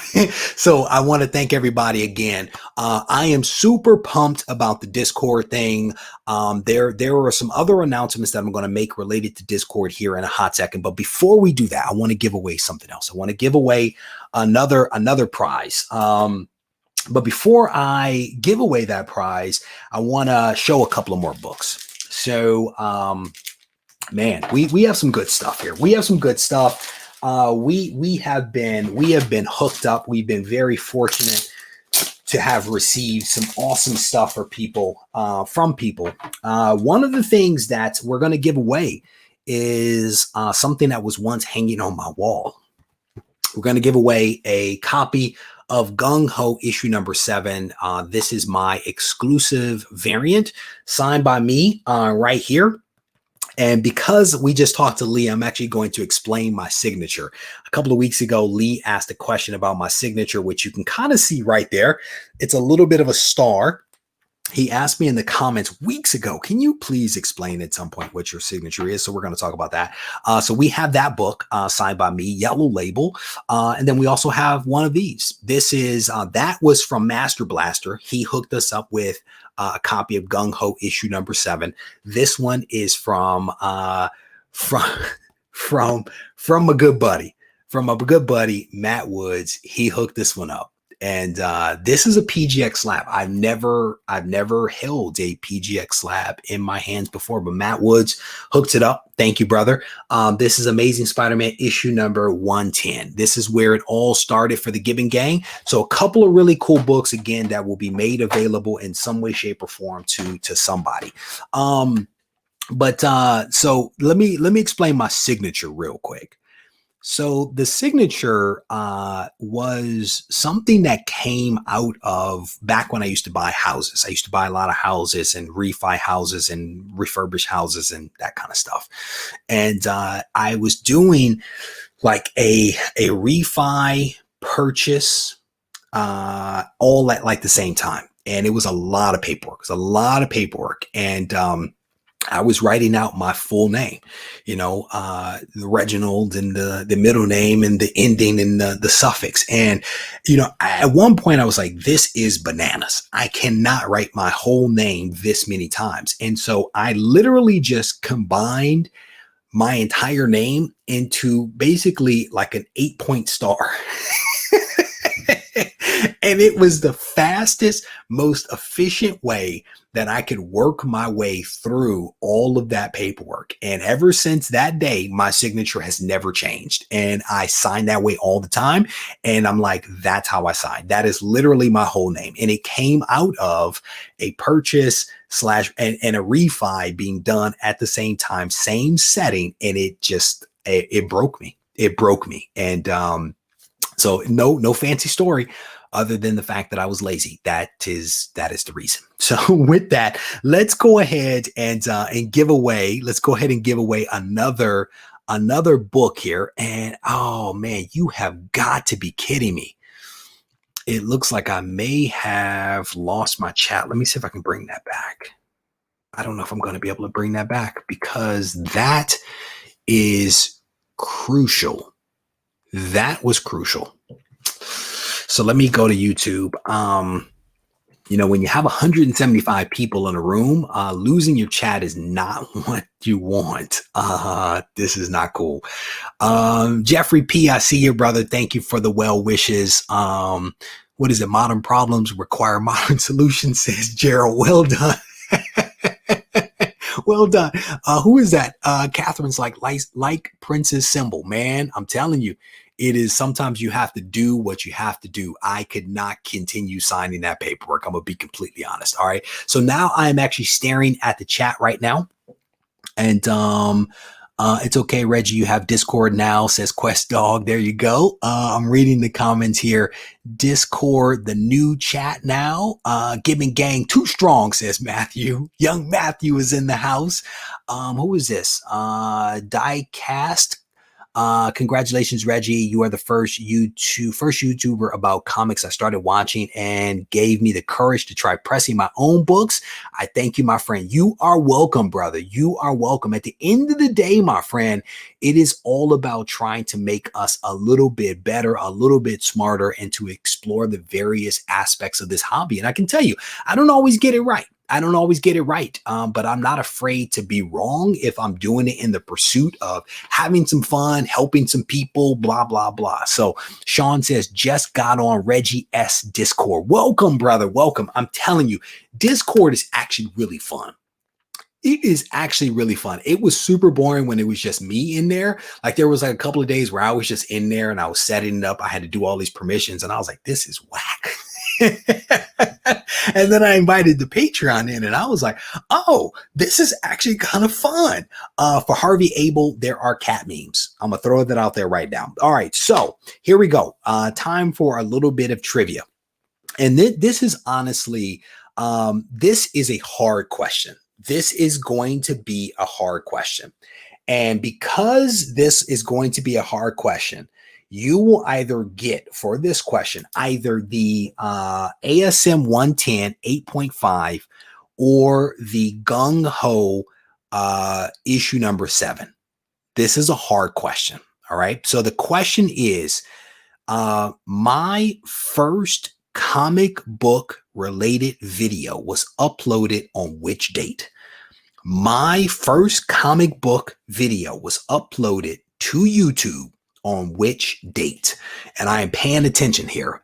So I want to thank everybody again. I am super pumped about the Discord thing. There are some other announcements that I'm going to make related to Discord here in a hot second. But before we do that, I want to give away something else. I want to give away another prize. But before I give away that prize, I want to show a couple of more books. So, man, we have some good stuff here. We have some good stuff. We have been hooked up. We've been very fortunate to have received some awesome stuff for people, from people. One of the things that we're going to give away is something that was once hanging on my wall. We're going to give away a copy of Gung Ho issue number 7. This is my exclusive variant signed by me right here. And because we just talked to Lee, I'm actually going to explain my signature. A couple of weeks ago, Lee asked a question about my signature, which you can kind of see right there. It's a little bit of a star. He asked me in the comments weeks ago, can you please explain at some point what your signature is? So we're going to talk about that. So we have that book signed by me, yellow label. And then we also have one of these. This is, that was from Master Blaster. He hooked us up with a copy of Gung Ho issue number 7. This one is from a good buddy, Matt Woods. He hooked this one up. And this is a PGX slab. I've never held a PGX slab in my hands before, but Matt Woods hooked it up. Thank you, brother. This is Amazing Spider-Man issue number 110. This is where it all started for the Gibbon Gang. So a couple of really cool books, again, that will be made available in some way, shape, or form to somebody. So let me explain my signature real quick. So the signature was something that came out of back when I used to buy houses. I used to buy a lot of houses and refi houses and refurbish houses and that kind of stuff. And I was doing like a refi purchase all at like the same time. And it was a lot of paperwork. And I was writing out my full name, the Reginald and the middle name and the ending and the suffix. And, at one point I was like, this is bananas. I cannot write my whole name this many times. And so I literally just combined my entire name into basically like an 8-point star. And it was the fastest, most efficient way that I could work my way through all of that paperwork. And ever since that day, my signature has never changed. And I sign that way all the time. And I'm like, that's how I sign. That is literally my whole name. And it came out of a purchase and a refi being done at the same time, same setting. And it broke me. It broke me. And so no fancy story, other than the fact that I was lazy. That is the reason. So with that, let's go ahead and give away. Let's go ahead and give away another book here. And oh man, you have got to be kidding me. It looks like I may have lost my chat. Let me see if I can bring that back. I don't know if I'm going to be able to bring that back because that is crucial. That was crucial. So let me go to YouTube. When you have 175 people in a room, losing your chat is not what you want. This is not cool. Jeffrey P, I see you, brother. Thank you for the well wishes. What is it? Modern problems require modern solutions, says Gerald. Well done. Well done. Who is that? Catherine's like Prince's symbol. Man, I'm telling you. It is sometimes you have to do what you have to do. I could not continue signing that paperwork. I'm going to be completely honest. All right. So now I am actually staring at the chat right now. And it's okay, Reggie. You have Discord now, says Quest Dog. There you go. I'm reading the comments here. Discord, the new chat now. Gibbon Gang too strong, says Matthew. Young Matthew is in the house. Who is this? Diecast. Congratulations, Reggie. You are the first YouTuber about comics I started watching and gave me the courage to try pressing my own books. I thank you, my friend. You are welcome, brother. You are welcome. At the end of the day, my friend, it is all about trying to make us a little bit better, a little bit smarter, and to explore the various aspects of this hobby. And I can tell you, I don't always get it right. But I'm not afraid to be wrong if I'm doing it in the pursuit of having some fun, helping some people, blah, blah, blah. So Sean says, just got on Reggie S Discord. Welcome, brother. Welcome. I'm telling you, Discord is actually really fun. It is actually really fun. It was super boring when it was just me in there. Like there was like a couple of days where I was just in there and I was setting it up. I had to do all these permissions and I was like, this is whack. And then I invited the Patreon in and I was like, oh, this is actually kind of fun. For Harvey Abel, there are cat memes. I'm going to throw that out there right now. All right. So here we go. Time for a little bit of trivia. And this is honestly, this is a hard question. this is going to be a hard question. And because this is going to be a hard question, you will either get for this question either the ASM 110 8.5 or the Gung Ho issue number 7. This is a hard question. All right. So the question is, my first comic book related video was uploaded on which date? My first comic book video was uploaded to YouTube on which date? And I am paying attention here.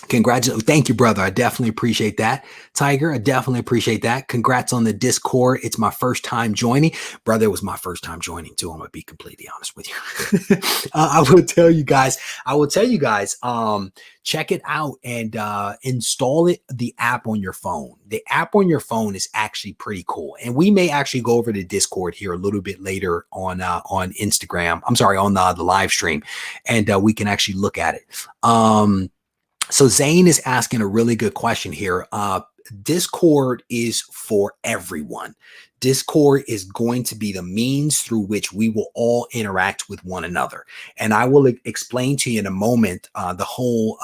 Congratulations. Thank you, brother. I definitely appreciate that. Tiger, I definitely appreciate that. Congrats on the Discord. It's my first time joining. Brother, it was my first time joining too. I'm going to be completely honest with you. I will tell you guys, check it out and install the app on your phone. The app on your phone is actually pretty cool. And we may actually go over to Discord here a little bit later on Instagram. I'm sorry, on the live stream. And we can actually look at it. So Zane is asking a really good question here. Discord is for everyone. Discord is going to be the means through which we will all interact with one another. And I will explain to you in a moment the whole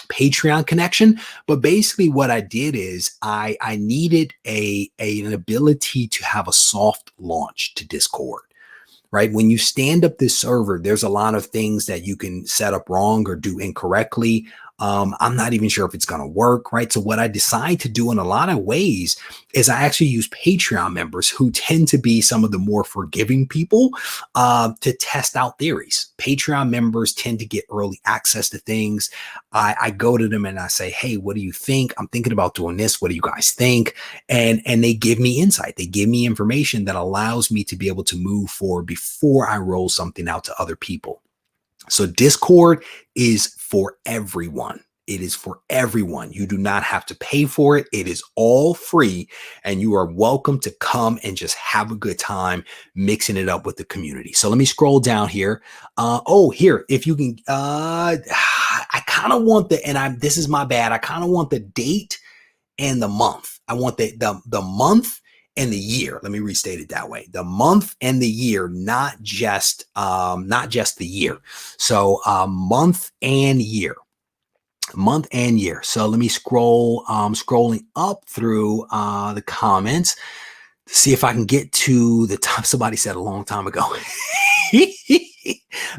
Patreon connection. But basically what I did is I needed an ability to have a soft launch to Discord. Right? When you stand up this server, there's a lot of things that you can set up wrong or do incorrectly. I'm not even sure if it's going to work, right? So what I decide to do in a lot of ways is I actually use Patreon members who tend to be some of the more forgiving people to test out theories. Patreon members tend to get early access to things. I go to them and I say, hey, what do you think? I'm thinking about doing this. What do you guys think? And they give me insight. They give me information that allows me to be able to move forward before I roll something out to other people. So Discord is for everyone. It is for everyone. You do not have to pay for it. It is all free, and you are welcome to come and just have a good time mixing it up with the community. So let me scroll down here. Here, if you can, I kind of want this is my bad. I kind of want the date and the month. I want the month and the year. Let me restate it that way. The month and the year, not just the year. So month and year. So let me scroll, scrolling up through the comments to see if I can get to the top. Somebody said a long time ago.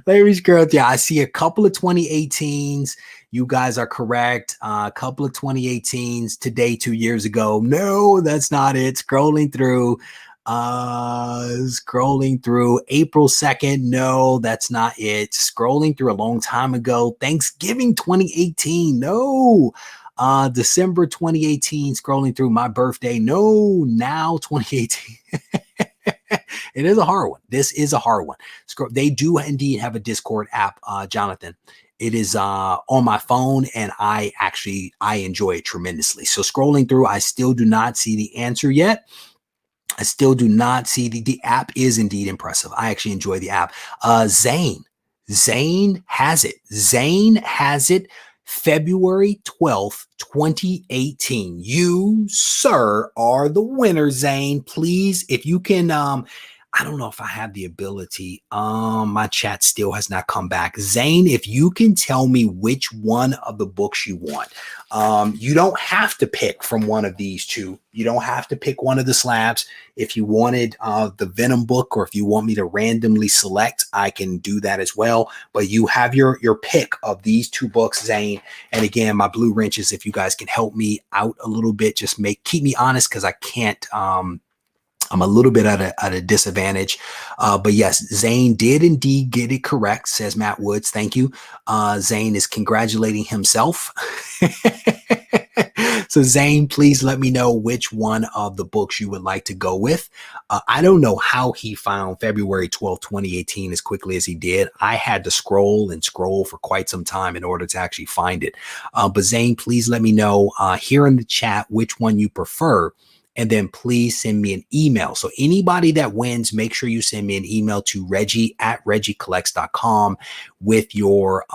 Larry's girl, yeah, I see a couple of 2018s. You guys are correct. A couple of 2018s today, 2 years ago. No, that's not it. Scrolling through April 2nd. No, that's not it. Scrolling through a long time ago. Thanksgiving 2018. No. December 2018. Scrolling through my birthday. No, now 2018. It is a hard one. This is a hard one. They do indeed have a Discord app, Jonathan. It is on my phone, and I enjoy it tremendously. So scrolling through, I still do not see the answer yet. I still do not see the app is indeed impressive. I actually enjoy the app. Zane has it. Zane has it. February 12th, 2018. You, sir, are the winner, Zane. Please, if you can, I don't know if I have the ability. My chat still has not come back. Zane, if you can tell me which one of the books you want. You don't have to pick from one of these two. You don't have to pick one of the slabs. If you wanted the Venom book, or if you want me to randomly select, I can do that as well. But you have your pick of these two books, Zane. And again, my blue wrenches, if you guys can help me out a little bit, just keep me honest, because I can't. I'm a little bit at a disadvantage. But yes, Zane did indeed get it correct, says Matt Woods. Thank you. Zane is congratulating himself. So Zane, please let me know which one of the books you would like to go with. I don't know how he found February 12th, 2018 as quickly as he did. I had to scroll and scroll for quite some time in order to actually find it. But Zane, please let me know here in the chat which one you prefer. And then please send me an email. So anybody that wins, make sure you send me an email to Regie@regiecollects.com with your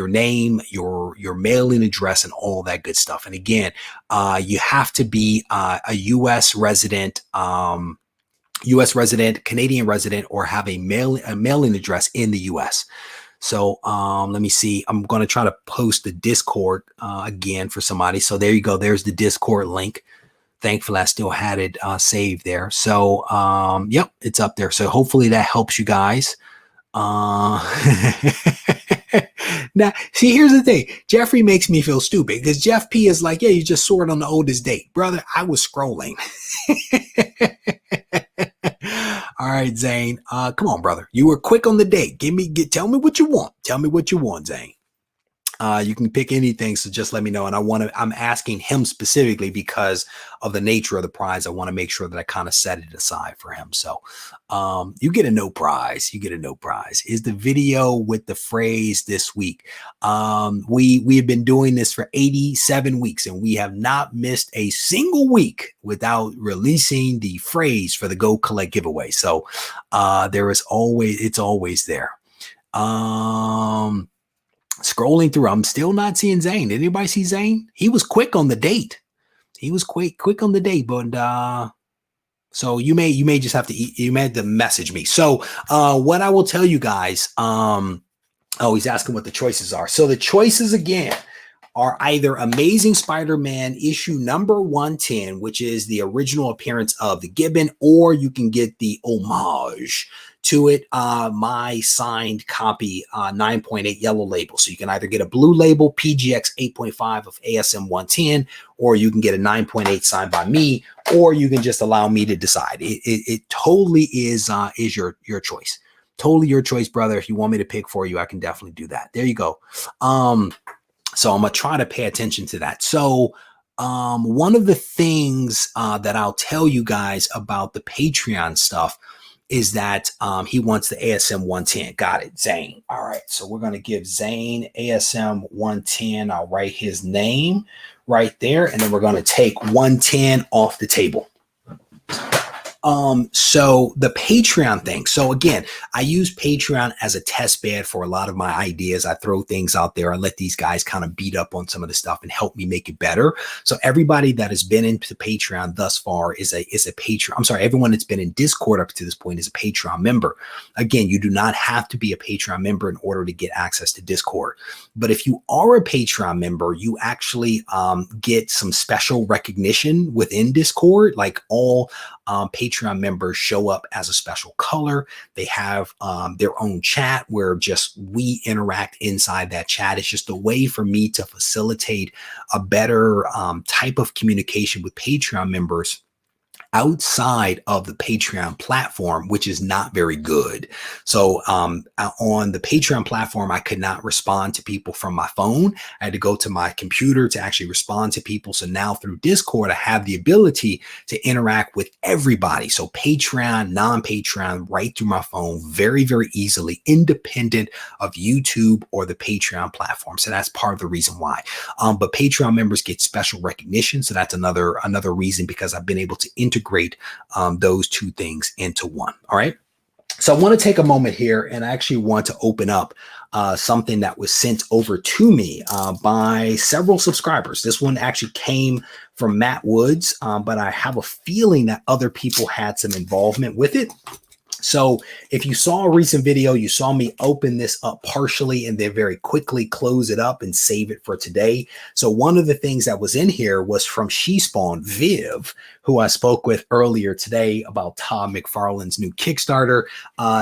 name, your mailing address, and all that good stuff. And again, you have to be a U.S. resident, Canadian resident, or have a mailing address in the U.S. So let me see. I'm going to try to post the Discord again for somebody. So there you go. There's the Discord link. Thankfully, I still had it saved there. So yep, it's up there. So hopefully that helps you guys. Now, see, here's the thing. Jeffrey makes me feel stupid because Jeff P is like, yeah, you just saw it on the oldest date. Brother, I was scrolling. All right, Zane. Come on, brother. You were quick on the date. Tell me what you want. Tell me what you want, Zane. You can pick anything, so just let me know. And I'm asking him specifically because of the nature of the prize. I want to make sure that I kind of set it aside for him. So you get a no prize. You get a no prize. Is the video with the phrase this week? We have been doing this for 87 weeks, and we have not missed a single week without releasing the phrase for the Go Collect giveaway. So it's always there. Scrolling through, I'm still not seeing Zane. Did anybody see Zane? He was quick on the date. He was quick on the date, but so you may just have to message me. So what I will tell you guys, oh, he's asking what the choices are. So the choices again are either Amazing Spider-Man issue number 110, which is the original appearance of the Gibbon, or you can get the homage to it, my signed copy, 9.8 yellow label. So you can either get a blue label, PGX 8.5 of ASM 110, or you can get a 9.8 signed by me, or you can just allow me to decide. It totally is your choice. Totally your choice, brother. If you want me to pick for you, I can definitely do that. There you go. So I'm going to try to pay attention to that. So one of the things that I'll tell you guys about the Patreon stuff is that he wants the ASM 110. Got it, Zane. All right, so we're going to give Zane ASM 110. I'll write his name right there, and then we're going to take 110 off the table. So the Patreon thing. So again, I use Patreon as a test bed for a lot of my ideas. I throw things out there. I let these guys kind of beat up on some of the stuff and help me make it better. So everybody that has been into Patreon thus far is a Patreon. I'm sorry, everyone that's been in Discord up to this point is a Patreon member. Again, you do not have to be a Patreon member in order to get access to Discord. But if you are a Patreon member, you actually get some special recognition within Discord. Like all Patreon members show up as a special color. They have their own chat where just we interact inside that chat. It's just a way for me to facilitate a better type of communication with Patreon members outside of the Patreon platform, which is not very good. So on the Patreon platform, I could not respond to people from my phone. I had to go to my computer to actually respond to people. So now through Discord, I have the ability to interact with everybody. So Patreon, non-Patreon, right through my phone, very, very easily, independent of YouTube or the Patreon platform. So that's part of the reason why. But Patreon members get special recognition. So that's another reason, because I've been able to integrate those two things into one. All right. So I want to take a moment here, and I actually want to open up something that was sent over to me by several subscribers. This one actually came from Matt Woods, but I have a feeling that other people had some involvement with it. So if you saw a recent video, you saw me open this up partially and then very quickly close it up and save it for today. So one of the things that was in here was from She Spawn Viv, who I spoke with earlier today about Todd McFarlane's new Kickstarter.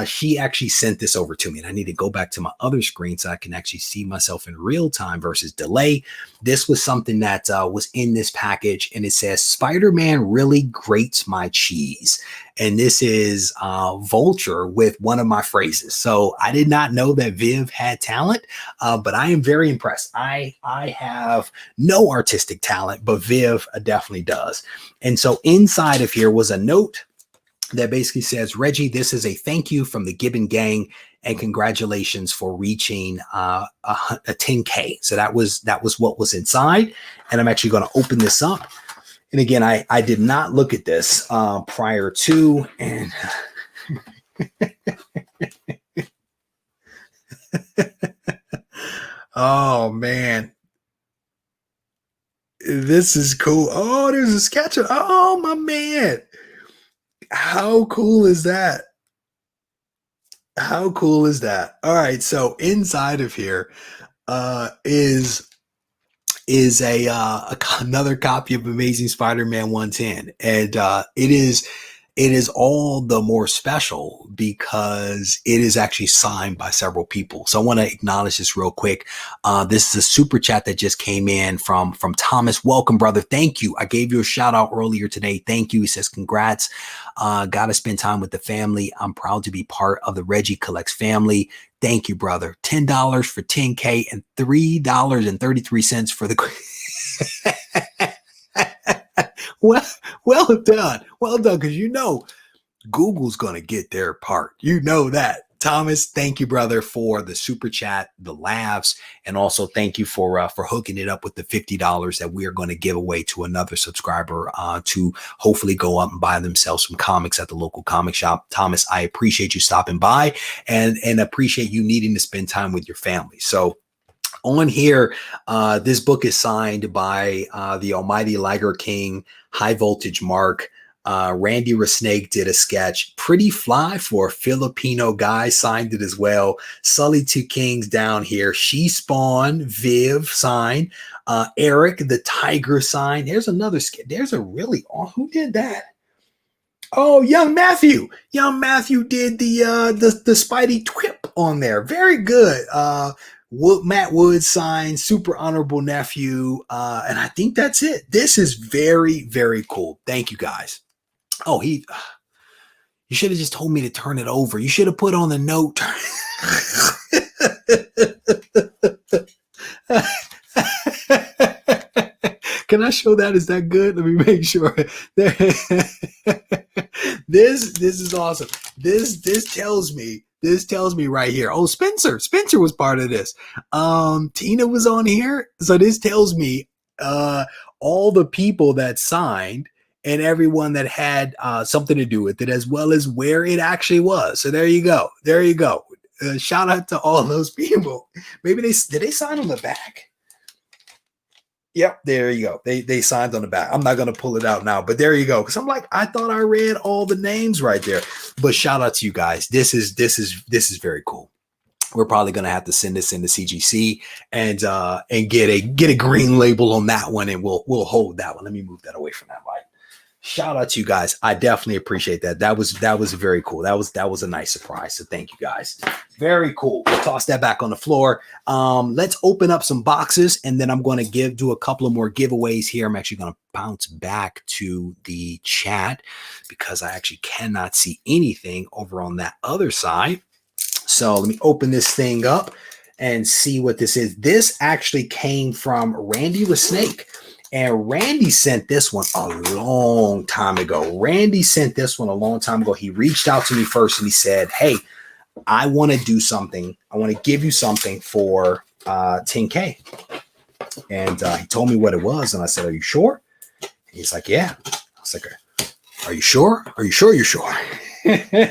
She actually sent this over to me, and I need to go back to my other screen so I can actually see myself in real time versus delay. This was something that was in this package, and it says, "Spider-Man really grates my cheese." And this is Vulture with one of my phrases. So I did not know that Viv had talent, but I am very impressed. I have no artistic talent, but Viv definitely does. And so inside of here was a note that basically says, "Reggie, this is a thank you from the Gibbon gang, and congratulations for reaching a 10K. So that was what was inside. And I'm actually going to open this up. And again, I did not look at this prior to, and oh man, this is cool. Oh, there's a sketch of, oh my man. How cool is that? How cool is that? All right, so inside of here is another copy of Amazing Spider-Man 110, and it is all the more special because it is actually signed by several people. So I want to acknowledge this real quick. This is a super chat that just came in from Thomas. Welcome, brother. Thank you. I gave you a shout out earlier today. Thank you. He says, congrats. Got to spend time with the family. I'm proud to be part of the Regie Collects family. Thank you, brother. $10 for 10K and $3.33 for the well done. Well done, because you know Google's gonna get their part. You know that. Thomas, thank you, brother, for the super chat, the laughs, and also thank you for hooking it up with the $50 that we are going to give away to another subscriber to hopefully go up and buy themselves some comics at the local comic shop. Thomas, I appreciate you stopping by and appreciate you needing to spend time with your family. So on here, this book is signed by the almighty Liger King, High Voltage Mark. Randy Resnake did a sketch. Pretty fly for a Filipino guy, signed it as well. Sully Two Kings down here. She Spawn, Viv sign. Eric the Tiger sign. There's another sketch. There's a really, who did that? Oh, Young Matthew. Young Matthew did the Spidey Twip on there. Very good. Matt Woods signed, super honorable nephew. And I think that's it. This is very, very cool. Thank you, guys. Oh, you should have just told me to turn it over. You should have put on the note. Can I show that? Is that good? Let me make sure. This is awesome. This tells me right here. Oh, Spencer was part of this. Tina was on here. So this tells me all the people that signed and everyone that had something to do with it, as well as where it actually was. So there you go. There you go. Shout out to all those people. Maybe did they sign on the back? Yep, there you go. They signed on the back. I'm not going to pull it out now, but there you go. Because I'm like, I thought I read all the names right there. But shout out to you guys. This is very cool. We're probably going to have to send this into CGC and get a green label on that one, and we'll hold that one. Let me move that away from that light. Shout out to you guys. I definitely appreciate that. That was very cool. That was a nice surprise. So thank you guys. Very cool. We'll toss that back on the floor. Let's open up some boxes, and then I'm going to do a couple of more giveaways here. I'm actually going to bounce back to the chat because I actually cannot see anything over on that other side. So let me open this thing up and see what this is. This actually came from Randy Resnake. And Randy sent this one a long time ago. Randy sent this one a long time ago. He reached out to me first and he said, hey, I want to do something. I want to give you something for 10K. And he told me what it was. And I said, are you sure? And he's like, yeah. I was like, are you sure? Are you sure you're sure? And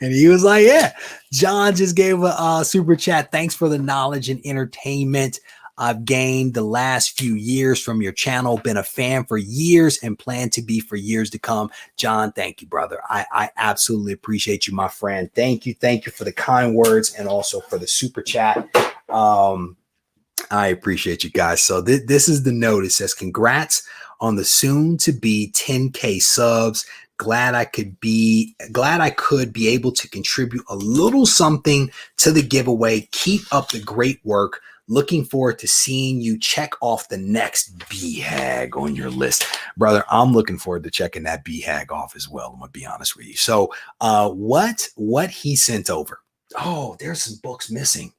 he was like, yeah. John just gave a super chat. Thanks for the knowledge and entertainment I've gained the last few years from your channel. Been a fan for years and plan to be for years to come. John, thank you, brother. I absolutely appreciate you, my friend. Thank you. Thank you for the kind words and also for the super chat. I appreciate you guys. So this is the note. It says, congrats on the soon to be 10K subs. Glad I could be able to contribute a little something to the giveaway. Keep up the great work. Looking forward to seeing you check off the next BHAG on your list. Brother, I'm looking forward to checking that BHAG off as well. I'm going to be honest with you. So what he sent over. Oh, there's some books missing.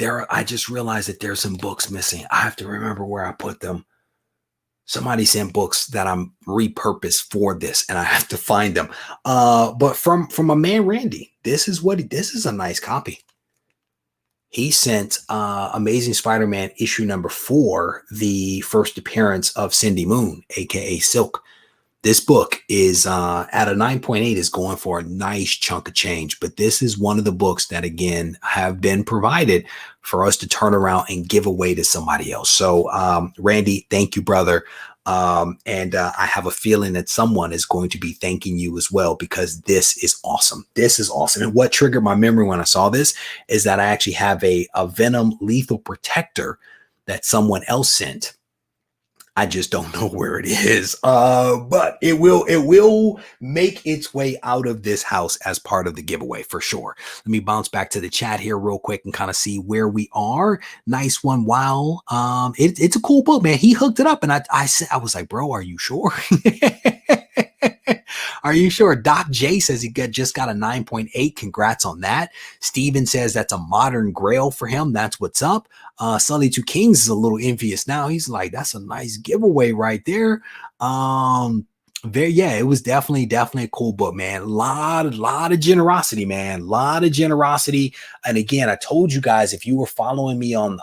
I just realized that there's some books missing. I have to remember where I put them. Somebody sent books that I'm repurposed for this, and I have to find them. But from my man Randy, this is a nice copy. he sent Amazing Spider-Man issue number 4, the first appearance of Cindy Moon, aka Silk. This book is at a 9.8 is going for a nice chunk of change, but this is one of the books that, again, have been provided for us to turn around and give away to somebody else. So Randy, thank you, brother. And I have a feeling that someone is going to be thanking you as well, because this is awesome. This is awesome. And what triggered my memory when I saw this is that I actually have a Venom Lethal Protector that someone else sent. I just don't know where it is, but it will make its way out of this house as part of the giveaway for sure. Let me bounce back to the chat here real quick and kind of see where we are. Nice one. Wow. It's a cool book, man. He hooked it up, and I was like, bro, are you sure? Are you sure? Doc J says he just got a 9.8. Congrats on that. Steven says that's a modern grail for him. That's what's up. Sully Two Kings is a little envious now. He's like, that's a nice giveaway right there. Yeah, it was definitely a cool book, man. A lot of generosity, man. A lot of generosity. And again, I told you guys, if you were following me on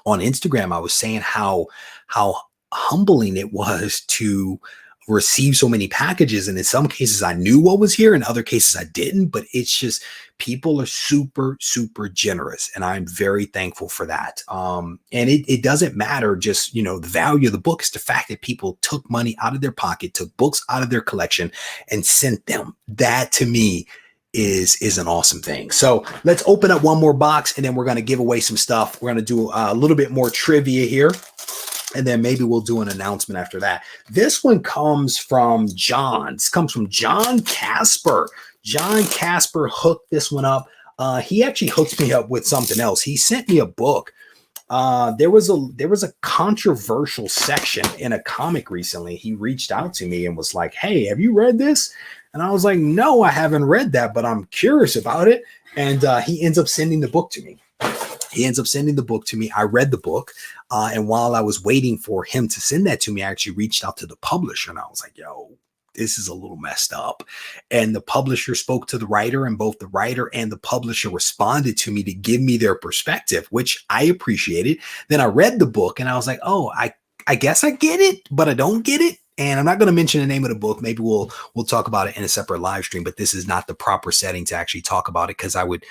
Instagram, I was saying how humbling it was to receive so many packages. And in some cases I knew what was here, in other cases I didn't, but it's just, people are super, super generous. And I'm very thankful for that. And it doesn't matter just, the value of the book. It's the fact that people took money out of their pocket, took books out of their collection and sent them. That to me is an awesome thing. So let's open up one more box, and then we're going to give away some stuff. We're going to do a little bit more trivia here, and then maybe we'll do an announcement after that. This one comes from John. This comes from John Casper. John Casper hooked this one up. He actually hooked me up with something else. He sent me a book. There was a controversial section in a comic recently. He reached out to me and was like, hey, have you read this? And I was like, no, I haven't read that, but I'm curious about it. And he ends up sending the book to me. I read the book. And while I was waiting for him to send that to me, I actually reached out to the publisher, and I was like, yo, this is a little messed up. And the publisher spoke to the writer, and both the writer and the publisher responded to me to give me their perspective, which I appreciated. Then I read the book and I was like, oh, I guess I get it, but I don't get it. And I'm not going to mention the name of the book. Maybe we'll talk about it in a separate live stream, but this is not the proper setting to actually talk about it, because I would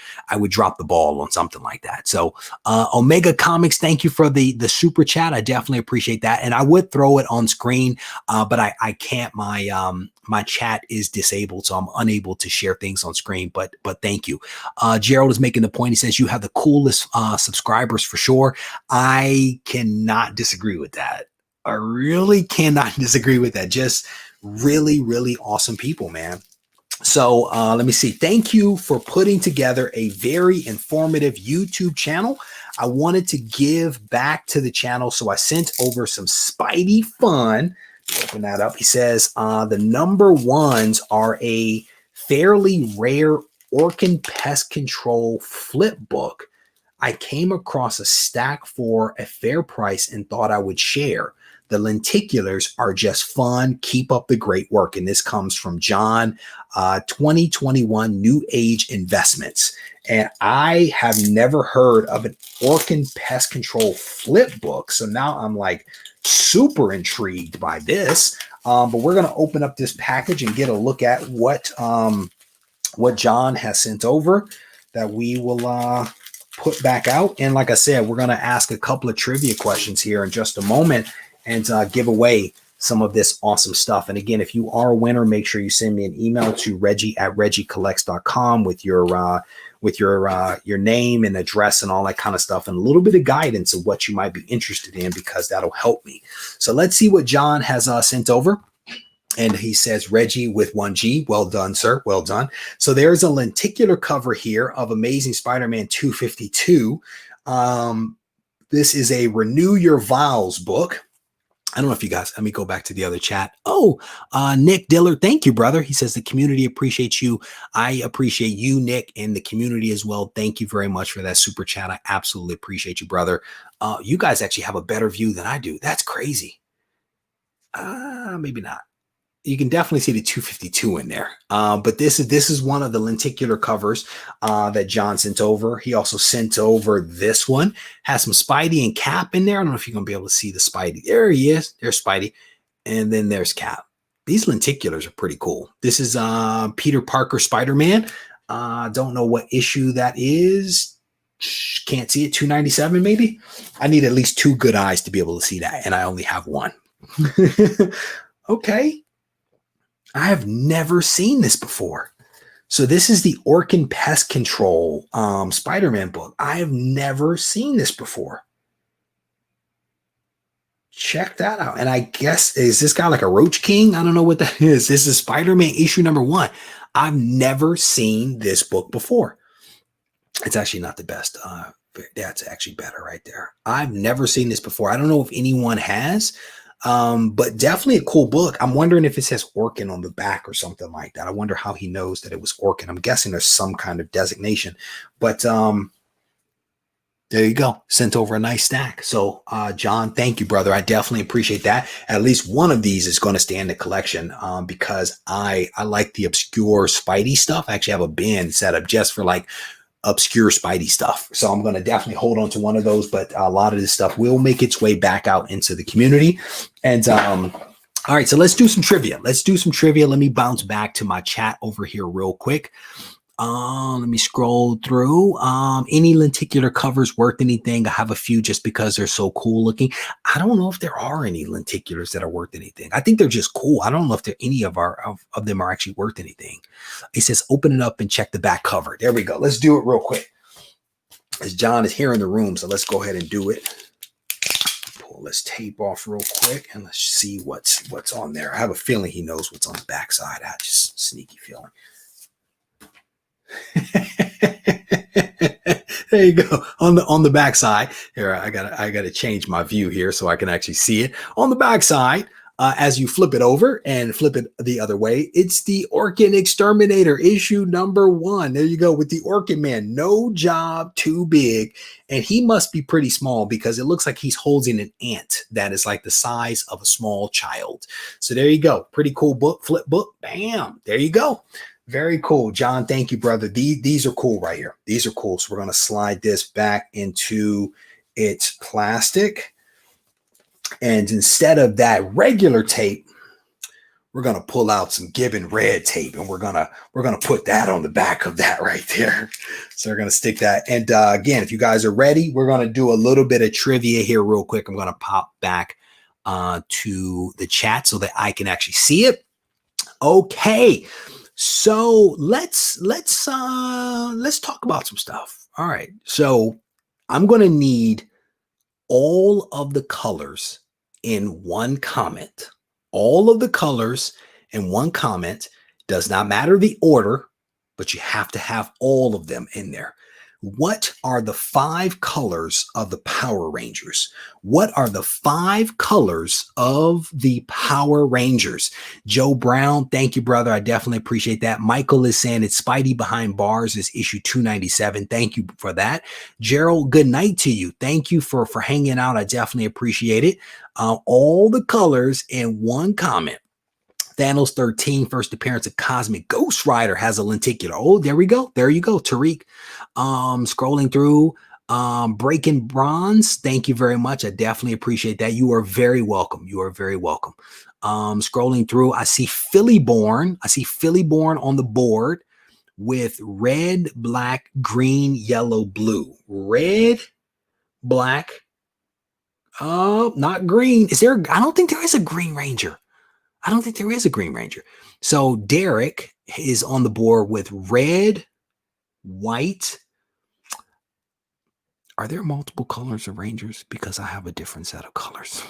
drop the ball on something like that. So Omega Comics, thank you for the super chat. I definitely appreciate that. And I would throw it on screen, but I can't. My chat is disabled, so I'm unable to share things on screen, but thank you. Gerald is making the point. He says you have the coolest subscribers for sure. I cannot disagree with that. I really cannot disagree with that. Just really, really awesome people, man. So let me see. Thank you for putting together a very informative YouTube channel. I wanted to give back to the channel, so I sent over some Spidey fun. Open that up. He says the number ones are a fairly rare Orkin Pest Control flip book. I came across a stack for a fair price and thought I would share. The lenticulars are just fun. Keep up the great work. And this comes from John, 2021 New Age Investments. And I have never heard of an Orkin Pest Control flip book. So now I'm like super intrigued by this. But we're going to open up this package and get a look at what John has sent over that we will put back out. And like I said, we're going to ask a couple of trivia questions here in just a moment and give away some of this awesome stuff. And again, if you are a winner, make sure you send me an email to Regie@regiecollects.com with your name and address and all that kind of stuff, and a little bit of guidance of what you might be interested in, because that'll help me. So let's see what John has sent over. And he says, Regie with 1G. Well done, sir. Well done. So there's a lenticular cover here of Amazing Spider-Man 252. This is a Renew Your Vows book. I don't know if you guys, let me go back to the other chat. Oh, Nick Diller, thank you, brother. He says the community appreciates you. I appreciate you, Nick, and the community as well. Thank you very much for that super chat. I absolutely appreciate you, brother. You guys actually have a better view than I do. That's crazy. Maybe not. you can definitely see the 252 in there. But this is one of the lenticular covers that John sent over. He also sent over this one. Has some Spidey and Cap in there. I don't know if you're gonna be able to see the Spidey. There he is. There's Spidey, and then there's Cap. These lenticulars are pretty cool. This is Peter Parker Spider-Man. Don't know what issue that is. Can't see it. 297 maybe. I need at least 2 good eyes to be able to see that, and I only have 1. Okay. I have never seen this before. So this is the Orkin Pest Control Spider-Man book. I have never seen this before. Check that out. And I guess, is this guy like a Roach King? I don't know what that is. This is Spider-Man issue number 1. I've never seen this book before. It's actually not the best. That's actually better right there. I've never seen this before. I don't know if anyone has. But definitely a cool book. I'm wondering if it says Orkin on the back or something like that. I wonder how he knows that it was Orkin. I'm guessing there's some kind of designation, but there you go. Sent over a nice stack. So John, thank you, brother. I definitely appreciate that. At least one of these is going to stay in the collection because I like the obscure Spidey stuff. I actually have a bin set up just for like obscure Spidey stuff. So I'm going to definitely hold on to one of those, but a lot of this stuff will make its way back out into the community. And all right, so let's do some trivia. Let me bounce back to my chat over here real quick. Let me scroll through. Any lenticular covers worth anything? I have a few just because they're so cool looking. I don't know if there are any lenticulars that are worth anything. I think they're just cool. I don't know if there any of them are actually worth anything. It says open it up and check the back cover. There we go. Let's do it real quick. As John is here in the room, so let's go ahead and do it. Pull this tape off real quick and let's see what's on there. I have a feeling he knows what's on the back side. I just sneaky feeling. There you go. On the back side here, I gotta change my view here so I can actually see it. On the back side, as you flip it over and flip it the other way, it's the Orkin Exterminator issue number 1. There you go, with the Orkin Man. No job too big, and he must be pretty small because it looks like he's holding an ant that is like the size of a small child. So there you go. Pretty cool book, flip book. Bam. There you go. Very cool. John, thank you, brother. These are cool right here. These are cool. So we're going to slide this back into its plastic. And instead of that regular tape, we're going to pull out some Gibbon red tape and we're going to put that on the back of that right there. So we're going to stick that. And again, if you guys are ready, we're going to do a little bit of trivia here real quick. I'm going to pop back to the chat so that I can actually see it. Okay. So let's talk about some stuff. All right. So I'm going to need all of the colors in one comment. All of the colors in one comment. Does not matter the order, but you have to have all of them in there. What are the 5 colors of the Power Rangers? What are the 5 colors of the Power Rangers? Joe Brown, thank you, brother. I definitely appreciate that. Michael is saying it's Spidey Behind Bars is issue 297. Thank you for that. Gerald, good night to you. Thank you for hanging out. I definitely appreciate it. All the colors in one comment. Thanos 13, first appearance of Cosmic Ghost Rider has a lenticular. Oh, there we go. There you go, Tariq. Scrolling through, Breaking Bronze. Thank you very much. I definitely appreciate that. You are very welcome. You are very welcome. Scrolling through, I see Philly Born. I see Philly Born on the board with red, black, green, yellow, blue. Red, black, not green. Is there? I don't think there is a Green Ranger. I don't think there is a Green Ranger. So Derek is on the board with red, white. Are there multiple colors of Rangers? Because I have a different set of colors.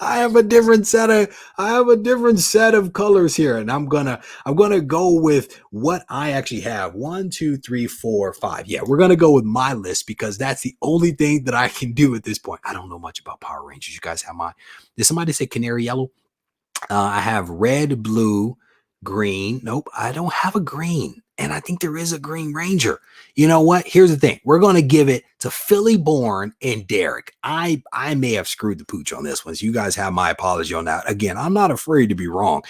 I have a different set of colors here, and I'm gonna go with what I actually have. 1, 2, 3, 4, 5. Yeah, we're gonna go with my list because that's the only thing that I can do at this point. I don't know much about Power Rangers. You guys have mine. Did somebody say canary yellow? I have red, blue, green. Nope, I don't have a green. and I think there is a Green Ranger. You know what? Here's the thing. We're going to give it to Philly Born and Derek. I may have screwed the pooch on this one. So you guys have my apology on that. Again, I'm not afraid to be wrong.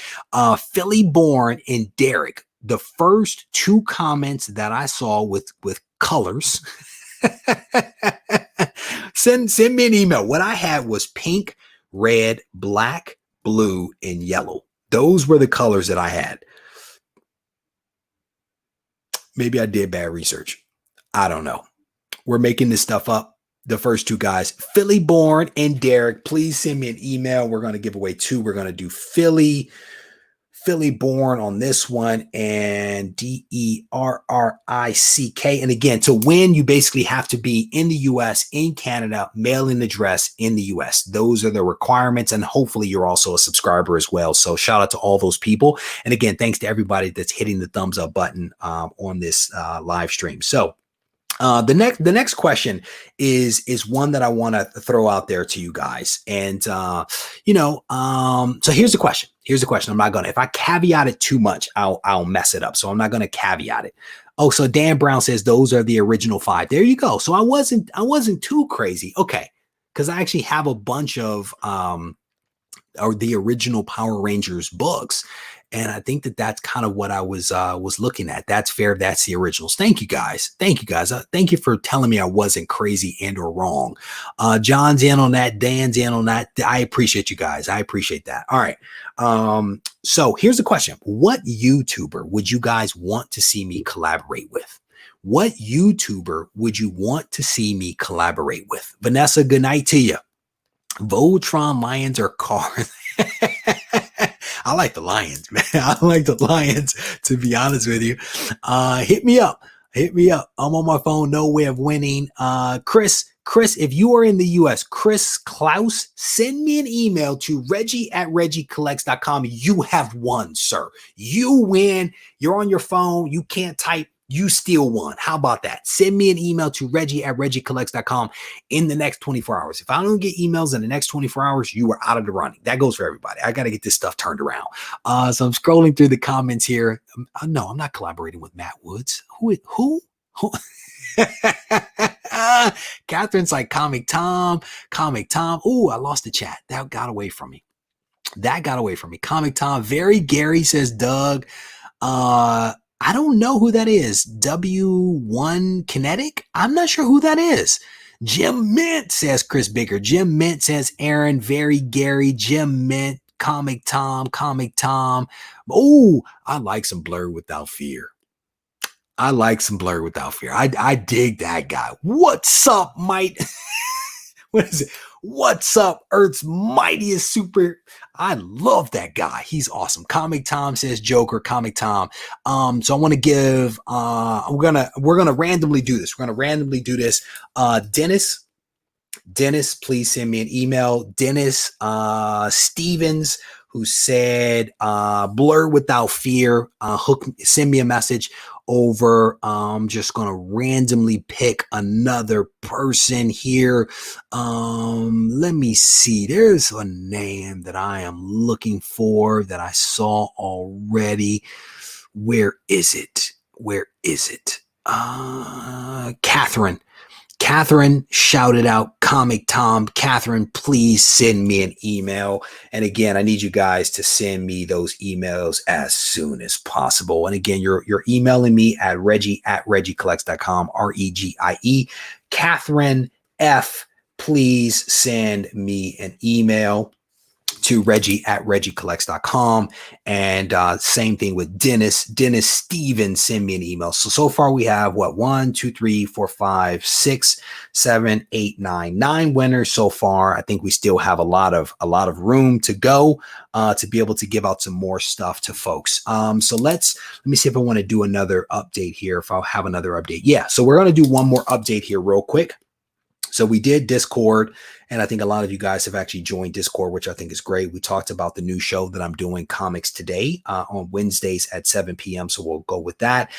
Philly Born and Derek, the first 2 comments that I saw with colors, send me an email. What I had was pink, red, black, blue, and yellow. Those were the colors that I had. Maybe I did bad research. I don't know. We're making this stuff up. The first 2 guys, Philly Born and Derek, please send me an email. We're going to give away 2. We're going to do Philly Born on this one, and DERRICK. And again, to win, you basically have to be in the US, in Canada, mailing address in the US. Those are the requirements. And hopefully you're also a subscriber as well. So shout out to all those people. And again, thanks to everybody that's hitting the thumbs up button on this live stream. So the next question is one that I want to throw out there to you guys. And, so here's the question. I'm not going to, if I caveat it too much, I'll mess it up. So I'm not going to caveat it. Oh, so Dan Brown says those are the original 5. There you go. So I wasn't too crazy. Okay. Cause I actually have a bunch of, or the original Power Rangers books. And I think that that's kind of what I was looking at. That's fair. That's the originals. Thank you guys. Thank you for telling me I wasn't crazy and or wrong. John's in on that. Dan's in on that. I appreciate you guys. I appreciate that. All right. So here's the question. What YouTuber would you guys want to see me collaborate with? What YouTuber would you want to see me collaborate with? Vanessa, good night to you. Voltron, Lions, or Cars? I like the Lions, man. I like the Lions, to be honest with you. Hit me up. I'm on my phone. No way of winning. Chris, if you are in the US, Chris Klaus, send me an email to Regie@RegieCollects.com. You have won, sir. You win. You're on your phone. You can't type. You still won. How about that? Send me an email to Regie@RegieCollects.com in the next 24 hours. If I don't get emails in the next 24 hours, you are out of the running. That goes for everybody. I got to get this stuff turned around. So I'm scrolling through the comments here. No, I'm not collaborating with Matt Woods. Who? Catherine's like Comic Tom. Ooh, I lost the chat. That got away from me. Comic Tom. Very Gary says Doug. I don't know who that is. W1 Kinetic? I'm not sure who that is. Jim Mint says Chris Bicker. Jim Mint says Aaron. Very Gary. Jim Mint. Comic Tom. Oh, I like some Blurred Without Fear. I dig that guy. What's up, Mike? What is it? What's up, Earth's mightiest super? I love that guy. He's awesome. Comic Tom says Joker. Comic Tom. So I want to give. We're gonna randomly do this. Dennis, please send me an email. Dennis Stevens, who said Blurred Without Fear. Send me a message over. I'm just gonna randomly pick another person here. Let me see. There's a name that I am looking for that I saw already. Where is it? Catherine shouted out Comic Tom. Catherine, please send me an email. And again, I need you guys to send me those emails as soon as possible. And again, you're emailing me at Regie@RegieCollects.com, REGIE. Catherine F, please send me an email to Regie@RegieCollects.com. And same thing with Dennis Stevens, send me an email. So far we have 1, 2, 3, 4, 5, 6, 7, 8, 9 winners so far. I think we still have a lot of room to go to be able to give out some more stuff to folks. So let me see if I want to do another update here. If I'll have another update. Yeah. So we're going to do one more update here real quick. So we did Discord, and I think a lot of you guys have actually joined Discord, which I think is great. We talked about the new show that I'm doing, Comics Today, on Wednesdays at 7 p.m. So we'll go with that.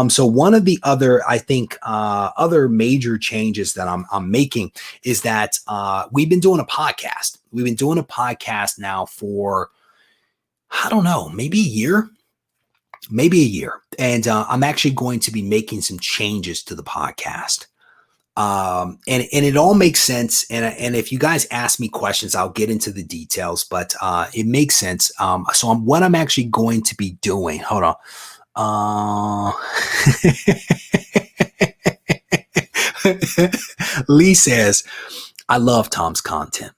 So one of the other, I think, other major changes that I'm making is that we've been doing a podcast. We've been doing a podcast now for, I don't know, maybe a year. maybe a year. And I'm actually going to be making some changes to the podcast. And it all makes sense. And if you guys ask me questions, I'll get into the details, but it makes sense. So what I'm actually going to be doing, hold on. Lee says, I love Tom's content,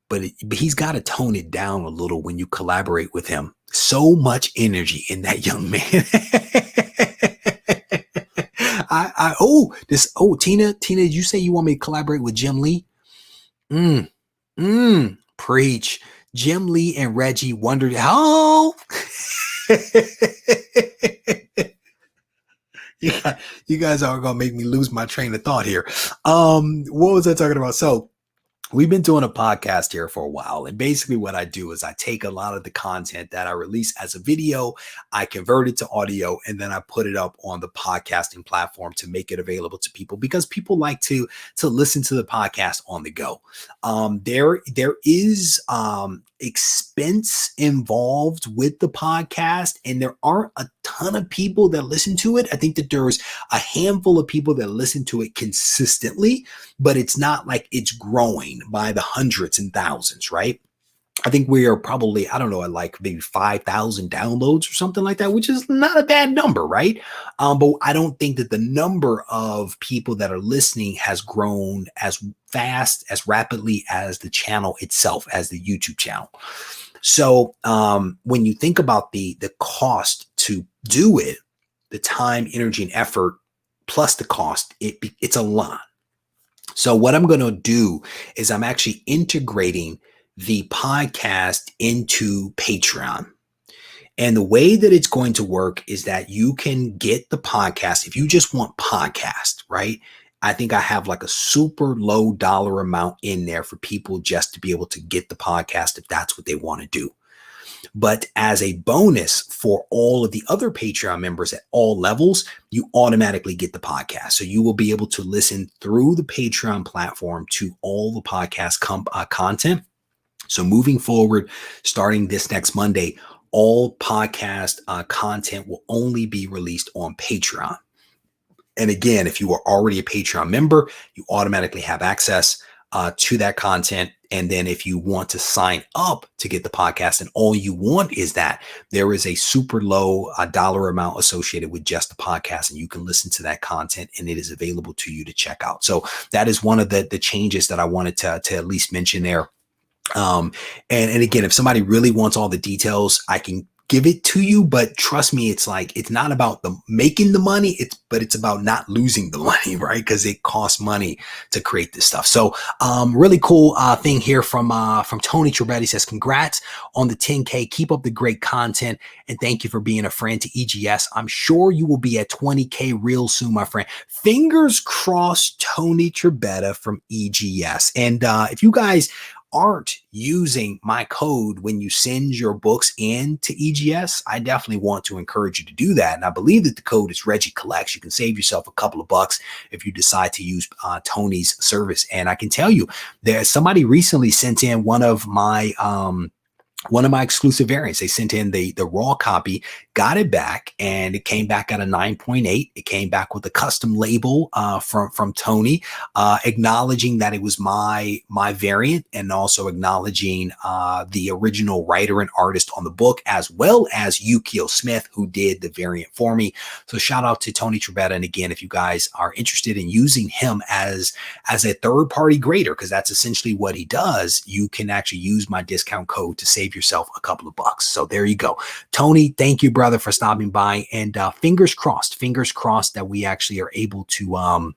but he's got to tone it down a little when you collaborate with him. So much energy in that young man. Tina, did you say you want me to collaborate with Jim Lee? Preach. Jim Lee and Regie wondered how. You guys are gonna make me lose my train of thought here. What was I talking about? So we've been doing a podcast here for a while, and basically what I do is I take a lot of the content that I release as a video, I convert it to audio, and then I put it up on the podcasting platform to make it available to people, because people like to listen to the podcast on the go. There is expense involved with the podcast, and there aren't a ton of people that listen to it. I think that there's a handful of people that listen to it consistently, but it's not like it's growing by the hundreds and thousands, right? I think we are probably, I don't know, at like maybe 5,000 downloads or something like that, which is not a bad number, right? But I don't think that the number of people that are listening has grown as fast, as rapidly as the channel itself, as the YouTube channel. So when you think about the cost to do it, the time, energy, and effort, plus the cost, it's a lot. So what I'm going to do is I'm actually integrating the podcast into Patreon. And the way that it's going to work is that you can get the podcast if you just want podcast, right? I think I have like a super low dollar amount in there for people just to be able to get the podcast if that's what they want to do. But as a bonus for all of the other Patreon members at all levels, you automatically get the podcast. So you will be able to listen through the Patreon platform to all the podcast content. So moving forward, starting this next Monday, all podcast content will only be released on Patreon. And again, if you are already a Patreon member, you automatically have access to that content. And then if you want to sign up to get the podcast and all you want is that, there is a super low dollar amount associated with just the podcast, and you can listen to that content and it is available to you to check out. So that is one of the changes that I wanted to at least mention there. And again, if somebody really wants all the details, I can give it to you, but trust me, it's not about making the money, but it's about not losing the money, right? Because it costs money to create this stuff. So really cool thing here from Tony Trebet. He says, congrats on the 10K. Keep up the great content, and thank you for being a friend to EGS. I'm sure you will be at 20K real soon, my friend. Fingers crossed, Tony Trebet from EGS. And if you guys aren't using my code when you send your books in to EGS, I definitely want to encourage you to do that. And I believe that the code is Regie Collects. You can save yourself a couple of bucks if you decide to use Tony's service. And I can tell you, there's somebody recently sent in one of my exclusive variants. They sent in the raw copy, got it back, and it came back at a 9.8. It came back with a custom label from Tony, acknowledging that it was my variant, and also acknowledging the original writer and artist on the book, as well as Yukio Smith, who did the variant for me. So shout out to Tony Trebet. And again, if you guys are interested in using him as a third-party grader, because that's essentially what he does, you can actually use my discount code to save yourself a couple of bucks. So there you go. Tony, thank you, brother, for stopping by, and fingers crossed that we actually are able to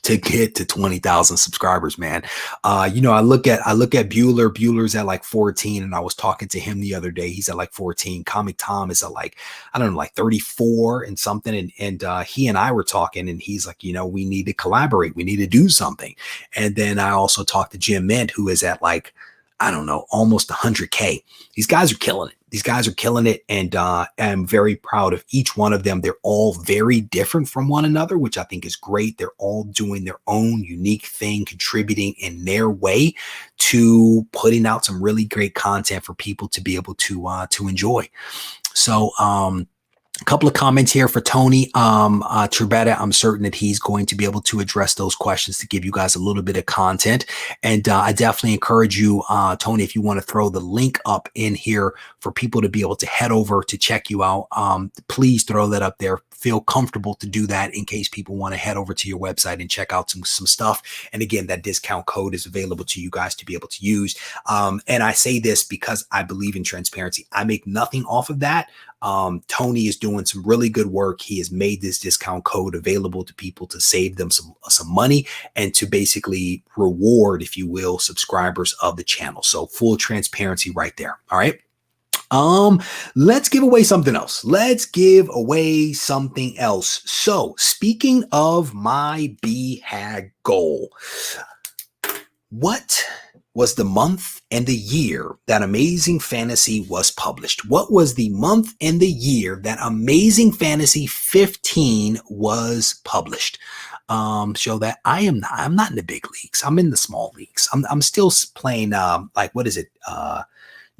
get to 20,000 subscribers, man. I look at Bueller's at like 14, and I was talking to him the other day. He's at like 14. Comic Tom is at like, I don't know, like 34 and something. And he and I were talking, and he's like, we need to collaborate. We need to do something. And then I also talked to Jim Mint, who is at like, I don't know, almost 100K. These guys are killing it. And I'm very proud of each one of them. They're all very different from one another, which I think is great. They're all doing their own unique thing, contributing in their way to putting out some really great content for people to be able to enjoy. So A couple of comments here for Tony Trebetta. I'm certain that he's going to be able to address those questions to give you guys a little bit of content. And I definitely encourage you, Tony, if you want to throw the link up in here for people to be able to head over to check you out, please throw that up there. Feel comfortable to do that in case people want to head over to your website and check out some stuff. And again, that discount code is available to you guys to be able to use. And I say this because I believe in transparency. I make nothing off of that. Tony is doing some really good work. He has made this discount code available to people to save them some money and to basically reward, if you will, subscribers of the channel. So full transparency right there. All right. Let's give away something else. Let's give away something else. So speaking of my BHAG goal, what was the month and the year that Amazing Fantasy was published? What was the month and the year that Amazing Fantasy 15 was published? Show that I'm not in the big leagues. I'm in the small leagues. I'm still playing, like, what is it?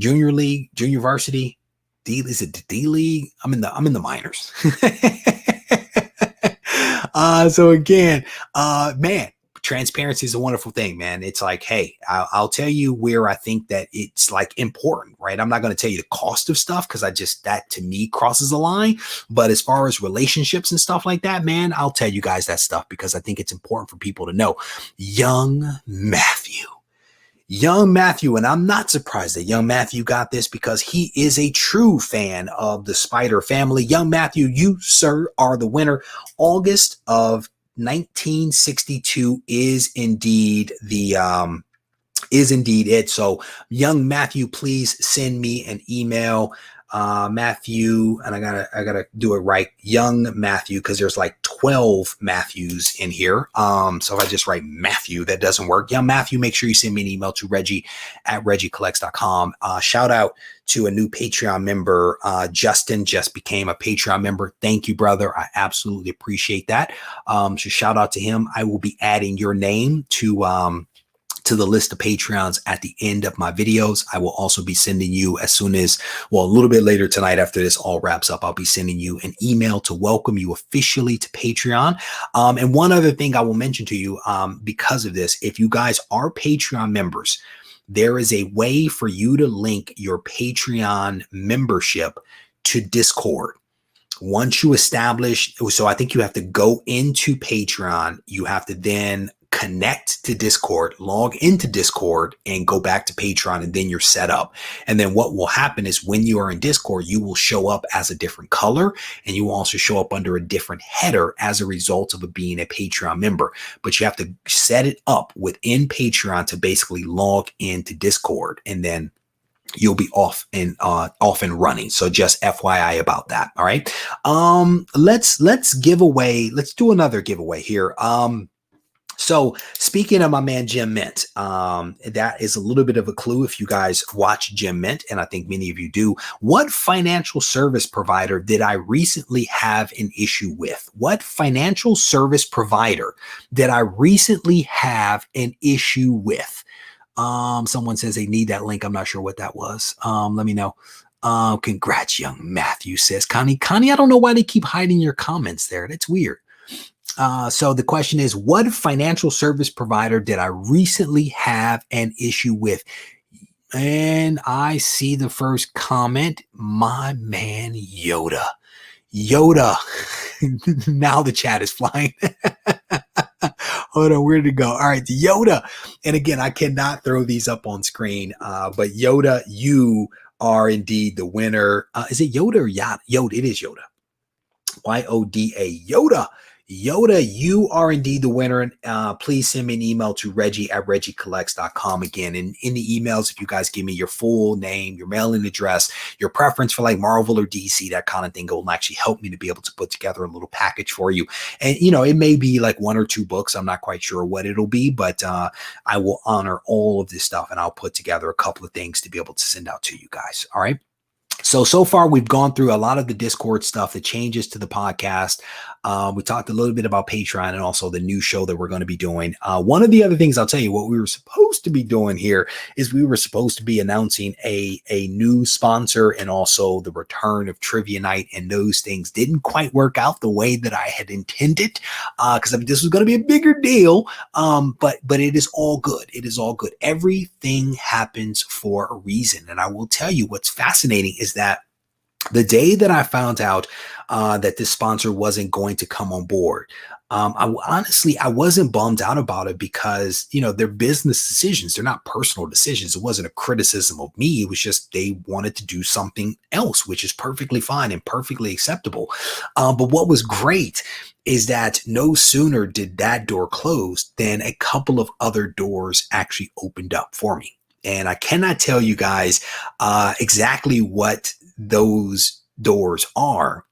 Junior league, junior varsity, is it the D league? I'm in the minors. So again, man, transparency is a wonderful thing, man. It's like, hey, I'll tell you where I think that it's like important, right? I'm not going to tell you the cost of stuff because that to me crosses a line. But as far as relationships and stuff like that, man, I'll tell you guys that stuff because I think it's important for people to know. Young Matthew, and I'm not surprised that Young Matthew got this because he is a true fan of the Spider family. Young Matthew, you, sir, are the winner. August of 1962 is indeed it. So Young Matthew, please send me an email. Matthew, and I gotta do it right. Young Matthew, because there's like 12 Matthews in here. So if I just write Matthew, that doesn't work. Young Matthew, make sure you send me an email to Regie at regiecollects.com. Shout out to a new Patreon member. Justin just became a Patreon member. Thank you, brother. I absolutely appreciate that. So shout out to him. I will be adding your name to the list of Patreons at the end of my videos. I will also be sending you a little bit later tonight after this all wraps up, I'll be sending you an email to welcome you officially to Patreon. And one other thing I will mention to you because of this, if you guys are Patreon members, there is a way for you to link your Patreon membership to Discord. Once you establish, so I think you have to go into Patreon, you have to then connect to Discord, log into Discord, and go back to Patreon, and then you're set up. And then what will happen is when you are in Discord, you will show up as a different color, and you will also show up under a different header as a result of being a Patreon member. But you have to set it up within Patreon to basically log into Discord, and then you'll be off and running. So just FYI about that. All right. Let's do another giveaway here. So speaking of my man, Jim Mint, that is a little bit of a clue if you guys watch Jim Mint, and I think many of you do. What financial service provider did I recently have an issue with? What financial service provider did I recently have an issue with? Someone says they need that link. I'm not sure what that was. Let me know. Congrats, Young Matthew, says Connie. I don't know why they keep hiding your comments there. That's weird. So the question is, what financial service provider did I recently have an issue with? And I see the first comment, my man, Yoda. Now the chat is flying. Hold on, where did it go? All right, Yoda. And again, I cannot throw these up on screen, but Yoda, you are indeed the winner. Is it Yoda or Yoda? Yoda, it is Yoda. Y-O-D-A, Yoda. Yoda, you are indeed the winner. Please send me an email to Regie at regiecollects.com. Again, in the emails, if you guys give me your full name, your mailing address, your preference for like Marvel or DC, that kind of thing, it will actually help me to be able to put together a little package for you. And, you know, it may be like 1 or 2 books. I'm not quite sure what it'll be, but I will honor all of this stuff, and I'll put together a couple of things to be able to send out to you guys. All right. So far, we've gone through a lot of the Discord stuff, the changes to the podcast. We talked a little bit about Patreon and also the new show that we're going to be doing. One of the other things I'll tell you, what we were supposed to be doing here is we were supposed to be announcing a new sponsor and also the return of Trivia Night, and those things didn't quite work out the way that I had intended, because this was going to be a bigger deal. But it is all good. It is all good. Everything happens for a reason. And I will tell you what's fascinating is that the day that I found out that this sponsor wasn't going to come on board, I wasn't bummed out about it, because, they're business decisions. They're not personal decisions. It wasn't a criticism of me. It was just they wanted to do something else, which is perfectly fine and perfectly acceptable. But what was great is that no sooner did that door close than a couple of other doors actually opened up for me. And I cannot tell you guys exactly what those doors are,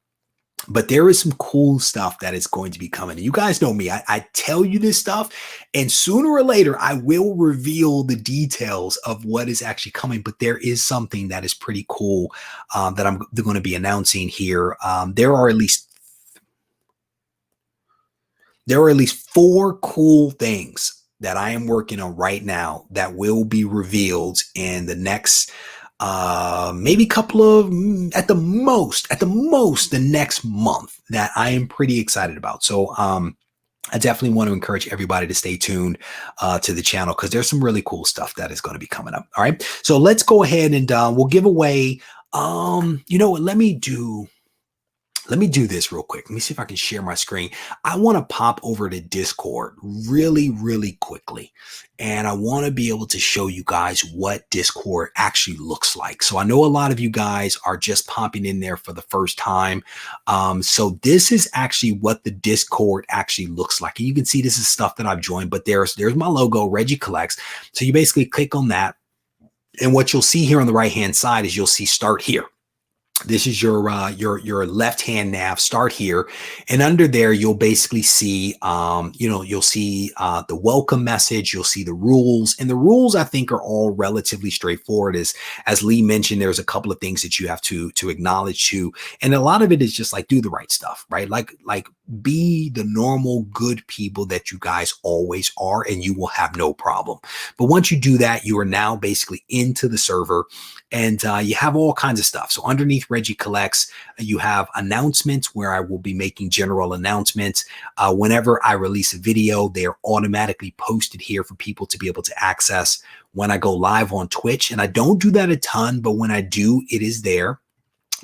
but there is some cool stuff that is going to be coming. And you guys know me. I tell you this stuff, and sooner or later, I will reveal the details of what is actually coming. But there is something that is pretty cool that I'm going to be announcing here. There are at least 4 cool things that I am working on right now that will be revealed in the next maybe couple of, at the most the next month, that I am pretty excited about. So I definitely want to encourage everybody to stay tuned to the channel, because there's some really cool stuff that is going to be coming up. All right, so let's go ahead and we'll give away you know what, let me do this real quick. Let me see if I can share my screen. I want to pop over to Discord really, really quickly. And I want to be able to show you guys what Discord actually looks like. So I know a lot of you guys are just popping in there for the first time. So this is actually what the Discord actually looks like. And you can see this is stuff that I've joined, but there's my logo, Regie Collects. So you basically click on that. And what you'll see here on the right-hand side is you'll see Start Here. This is your left-hand nav, Start Here, and under there you'll basically see you'll see the welcome message, you'll see the rules, and the rules I think are all relatively straightforward. As Lee mentioned, there's a couple of things that you have to acknowledge to, and a lot of it is just like do the right stuff, right? Like be the normal good people that you guys always are, and you will have no problem. But once you do that, you are now basically into the server, and you have all kinds of stuff. So underneath Regie Collects, you have announcements where I will be making general announcements. Whenever I release a video, they are automatically posted here for people to be able to access when I go live on Twitch. And I don't do that a ton, but when I do, it is there.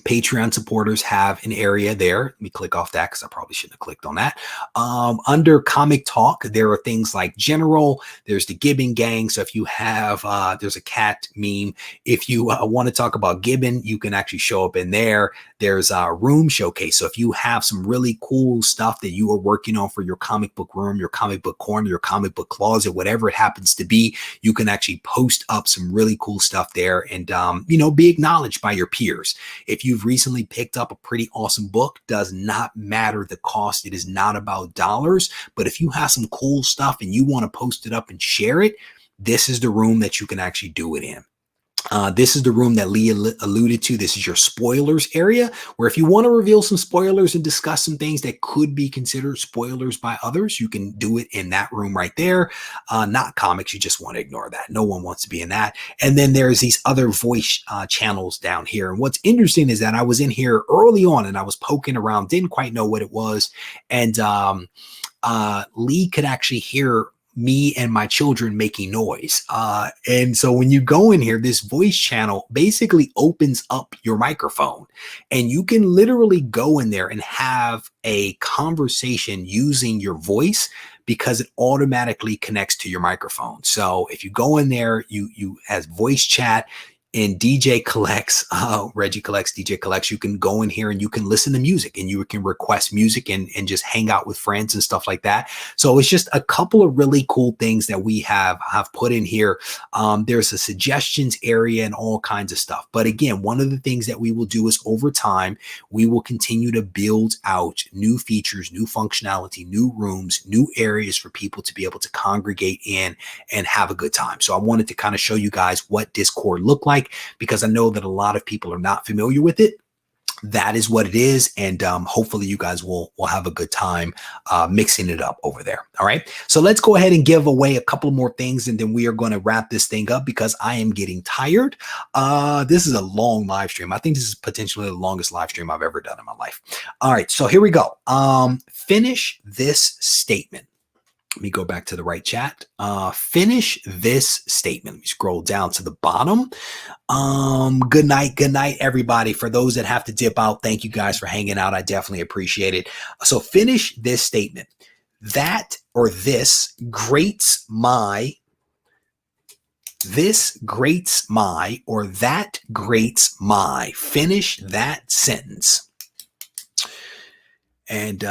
Patreon supporters have an area there. Let me click off that because I probably shouldn't have clicked on that. Under Comic Talk, there are things like General. There's the Gibbon Gang. So if you have, there's a cat meme. If you want to talk about Gibbon, you can actually show up in there. There's a room showcase. So if you have some really cool stuff that you are working on for your comic book room, your comic book corner, your comic book closet, whatever it happens to be, you can actually post up some really cool stuff there and, be acknowledged by your peers. If you've recently picked up a pretty awesome book, does not matter the cost. It is not about dollars, but if you have some cool stuff and you want to post it up and share it, this is the room that you can actually do it in. This is the room that Lee alluded to. This is your spoilers area, where if you want to reveal some spoilers and discuss some things that could be considered spoilers by others, you can do it in that room right there. Not comics. You just want to ignore that. No one wants to be in that. And then there's these other voice channels down here. And what's interesting is that I was in here early on and I was poking around, didn't quite know what it was. And Lee could actually hear me and my children making noise. And so when you go in here, this voice channel basically opens up your microphone, and you can literally go in there and have a conversation using your voice because it automatically connects to your microphone. So if you go in there, you as voice chat, in DJ Collects, Regie Collects, DJ Collects, you can go in here and you can listen to music and you can request music and just hang out with friends and stuff like that. So it's just a couple of really cool things that we have put in here. There's a suggestions area and all kinds of stuff. But again, one of the things that we will do is over time, we will continue to build out new features, new functionality, new rooms, new areas for people to be able to congregate in and have a good time. So I wanted to kind of show you guys what Discord looked like. ShareAlike, because I know that a lot of people are not familiar with it. That is what it is, and hopefully you guys will have a good time mixing it up over there. All right, so let's go ahead and give away a couple more things, and then we are going to wrap this thing up because I am getting tired. This is a long live stream. I think this is potentially the longest live stream I've ever done in my life. All right, so here we go. Finish this statement. Let me go back to the right chat. Finish this statement. Let me scroll down to the bottom. Good night, everybody. For those that have to dip out, thank you guys for hanging out. I definitely appreciate it. So finish this statement. That or this grates my, this grates my, or that grates my. Finish that sentence. And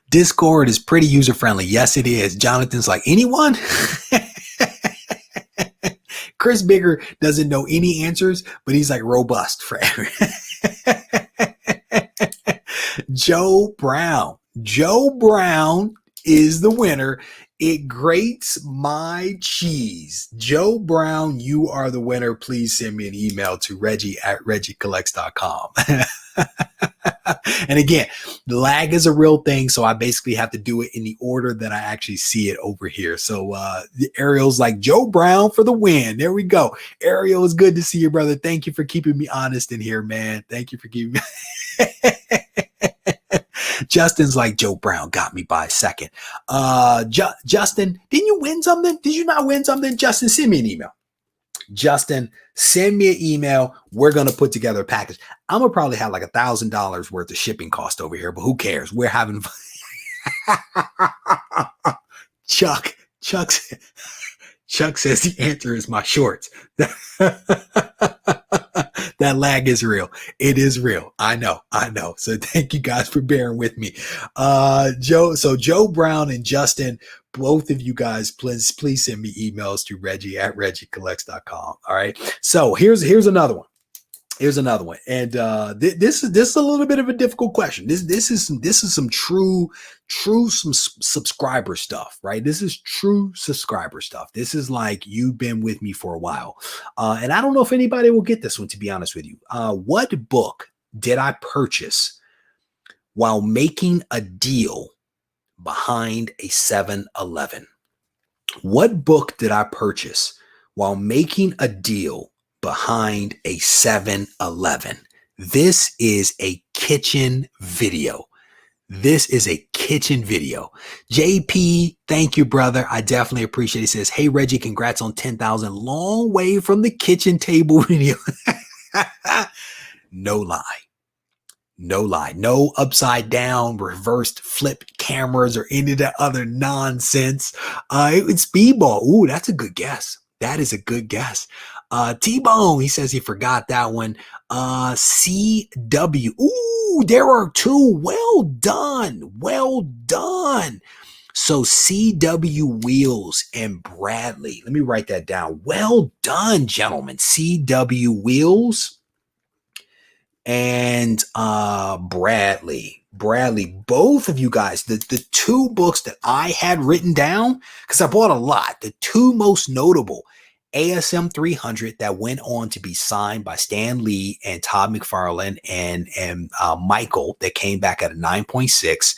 Discord is pretty user-friendly. Yes, it is. Jonathan's like, anyone? Chris Bigger doesn't know any answers, but he's like robust for everything. Joe Brown. Joe Brown is the winner. It grates my cheese. Joe Brown, you are the winner. Please send me an email to Regie@regiecollects.com. And again, the lag is a real thing, so I basically have to do it in the order that I actually see it over here. So Ariel's like, Joe Brown for the win. There we go. Ariel, it's good to see you, brother. Thank you for keeping me honest in here, man. Thank you for keeping me. Justin's like, Joe Brown got me by a second. Justin, didn't you win something? Did you not win something? Justin, send me an email. Justin, send me an email. We're going to put together a package. I'm going to probably have like $1,000 worth of shipping cost over here, but who cares? We're having fun. Chuck says the answer is my shorts. That lag is real. It is real. I know. So thank you guys for bearing with me. Joe Brown and Justin, both of you guys, please send me emails to Regie@regiecollects.com. All right. So here's another one. And this is a little bit of a difficult question. This is some true subscriber stuff, right? This is true subscriber stuff. This is like, you've been with me for a while. And I don't know if anybody will get this one, to be honest with you. What book did I purchase while making a deal behind a 7-Eleven? What book did I purchase while making a deal behind a 7-Eleven? This is a kitchen video. JP, thank you, brother. I definitely appreciate it. He says, hey, Reggie, congrats on 10,000. Long way from the kitchen table video. No lie. No upside down, reversed flip cameras or any of that other nonsense. It's speedball. Ooh, that's a good guess. That is a good guess. T-Bone, he says he forgot that one. CW. Ooh, there are two. Well done. So CW Wheels and Bradley. Let me write that down. Well done, gentlemen. CW Wheels and Bradley, both of you guys, the two books that I had written down, because I bought a lot, the two most notable, ASM 300, that went on to be signed by Stan Lee and Todd McFarlane and Michael, that came back at a 9.6,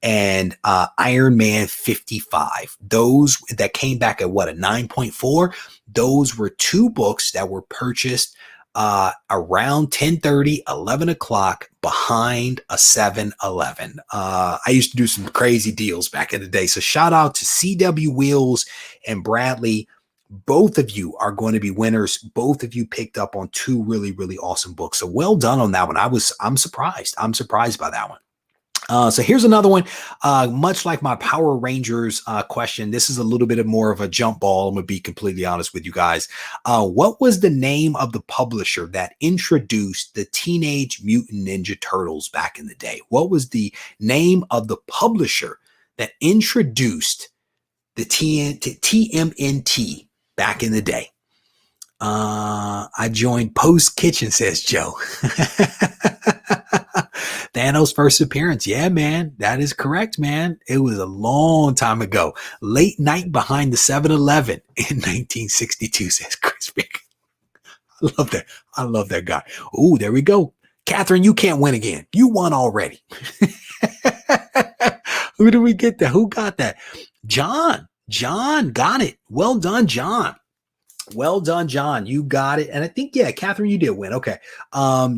and Iron Man 55. Those that came back at what, a 9.4? Those were two books that were purchased around 10:30, 11 o'clock behind a 7-Eleven. I used to do some crazy deals back in the day. So shout out to CW Wheels and Bradley. Both of you are going to be winners. Both of you picked up on two really, really awesome books. So well done on that one. I'm surprised. I'm surprised by that one. So here's another one. Much like my Power Rangers question, this is a little bit more of a jump ball. I'm going to be completely honest with you guys. What was the name of the publisher that introduced the Teenage Mutant Ninja Turtles back in the day? What was the name of the publisher that introduced the TMNT back in the day? I joined Post Kitchen, says Joe. Thanos' first appearance. Yeah, man, that is correct, man. It was a long time ago. Late night behind the 7-Eleven in 1962, says Chris Baker. I love that. I love that guy. Ooh, there we go. Catherine, you can't win again. You won already. Who did we get that? Who got that? John. John got it. Well done, John. Well done, John. You got it. And I think, yeah, Catherine, you did win. Okay.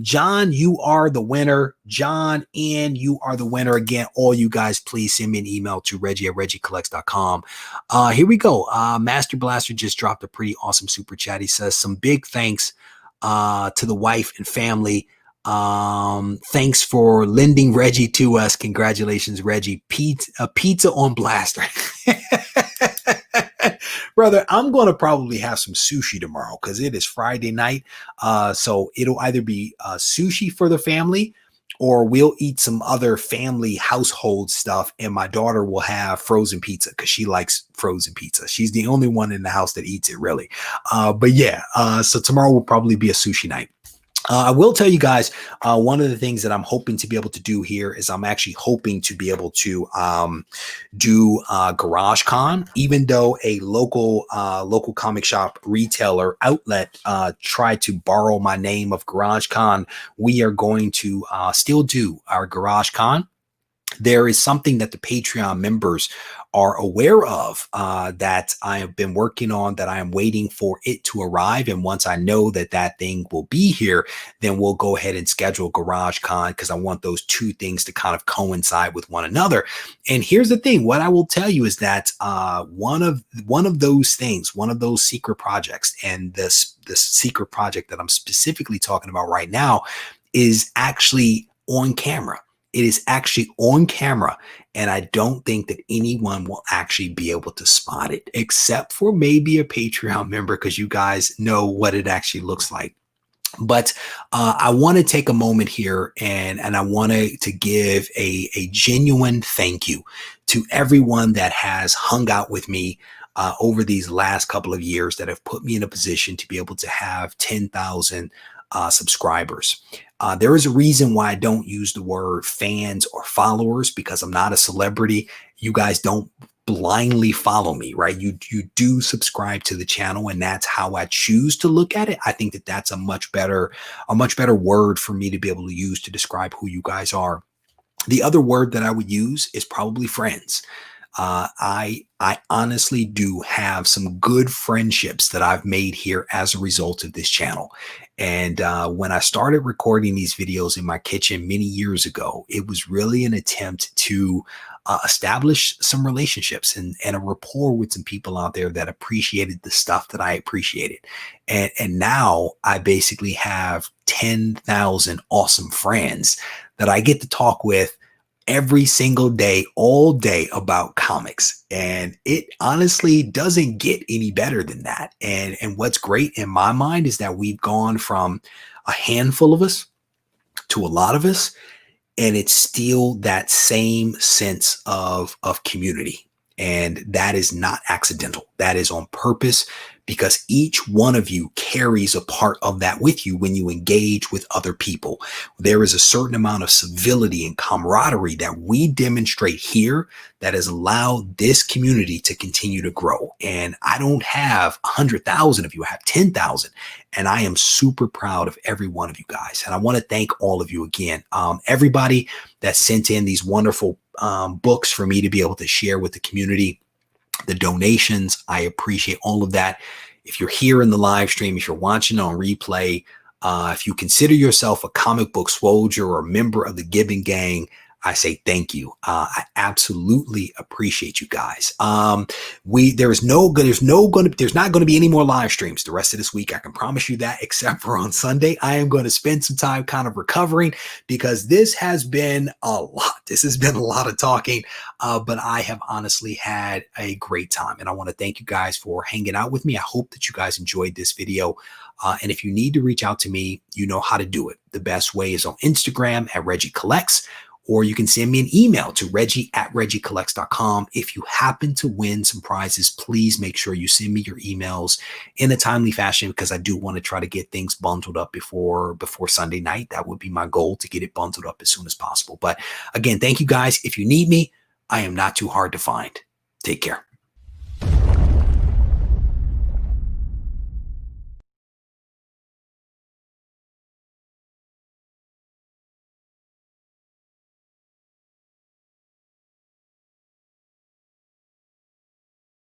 John, you are the winner. John, and you are the winner. Again, all you guys, please send me an email to Regie@RegieCollects.com. Here we go. Master Blaster just dropped a pretty awesome super chat. He says, some big thanks to the wife and family. Thanks for lending Regie to us. Congratulations, Regie. Pizza on Blaster. Brother, I'm going to probably have some sushi tomorrow because it is Friday night. So it'll either be sushi for the family, or we'll eat some other family household stuff, and my daughter will have frozen pizza because she likes frozen pizza. She's the only one in the house that eats it, really. But yeah, so tomorrow will probably be a sushi night. I will tell you guys, one of the things that I'm hoping to be able to do here is I'm actually hoping to be able to do GarageCon, even though a local comic shop retailer outlet tried to borrow my name of GarageCon. We are going to still do our GarageCon. There is something that the Patreon members are aware of that I have been working on, that I am waiting for it to arrive. And once I know that that thing will be here, then we'll go ahead and schedule GarageCon, because I want those two things to kind of coincide with one another. And here's the thing. What I will tell you is that one of those things, one of those secret projects, and this secret project that I'm specifically talking about right now is actually on camera. It is actually on camera, and I don't think that anyone will actually be able to spot it, except for maybe a Patreon member, because you guys know what it actually looks like. But I want to take a moment here, and I want to give a genuine thank you to everyone that has hung out with me over these last couple of years, that have put me in a position to be able to have 10,000 subscribers. There is a reason why I don't use the word fans or followers, because I'm not a celebrity. You guys don't blindly follow me, right? You do subscribe to the channel, and that's how I choose to look at it. I think that that's a much better word for me to be able to use to describe who you guys are. The other word that I would use is probably friends. I honestly do have some good friendships that I've made here as a result of this channel. And when I started recording these videos in my kitchen many years ago, it was really an attempt to establish some relationships and a rapport with some people out there that appreciated the stuff that I appreciated. And now I basically have 10,000 awesome friends that I get to talk with every single day, all day, about comics. And it honestly doesn't get any better than that. And what's great in my mind is that we've gone from a handful of us to a lot of us, and it's still that same sense of community. And that is not accidental. That is on purpose, because each one of you carries a part of that with you when you engage with other people. There is a certain amount of civility and camaraderie that we demonstrate here that has allowed this community to continue to grow. And I don't have 100,000 of you, I have 10,000. And I am super proud of every one of you guys. And I want to thank all of you again. Everybody that sent in these wonderful books for me to be able to share with the community, the donations, I appreciate all of that. If you're here in the live stream, if you're watching on replay, if you consider yourself a comic book soldier or a member of the Giving Gang, I say thank you. I absolutely appreciate you guys. There's not going to be any more live streams the rest of this week. I can promise you that, except for on Sunday. I am going to spend some time kind of recovering, because this has been a lot. This has been a lot of talking, but I have honestly had a great time, and I want to thank you guys for hanging out with me. I hope that you guys enjoyed this video. And if you need to reach out to me, you know how to do it. The best way is on Instagram at Regie Collects, or you can send me an email to reggie@reggiecollects.com. If you happen to win some prizes, please make sure you send me your emails in a timely fashion, because I do want to try to get things bundled up before Sunday night. That would be my goal, to get it bundled up as soon as possible. But again, thank you guys. If you need me, I am not too hard to find. Take care.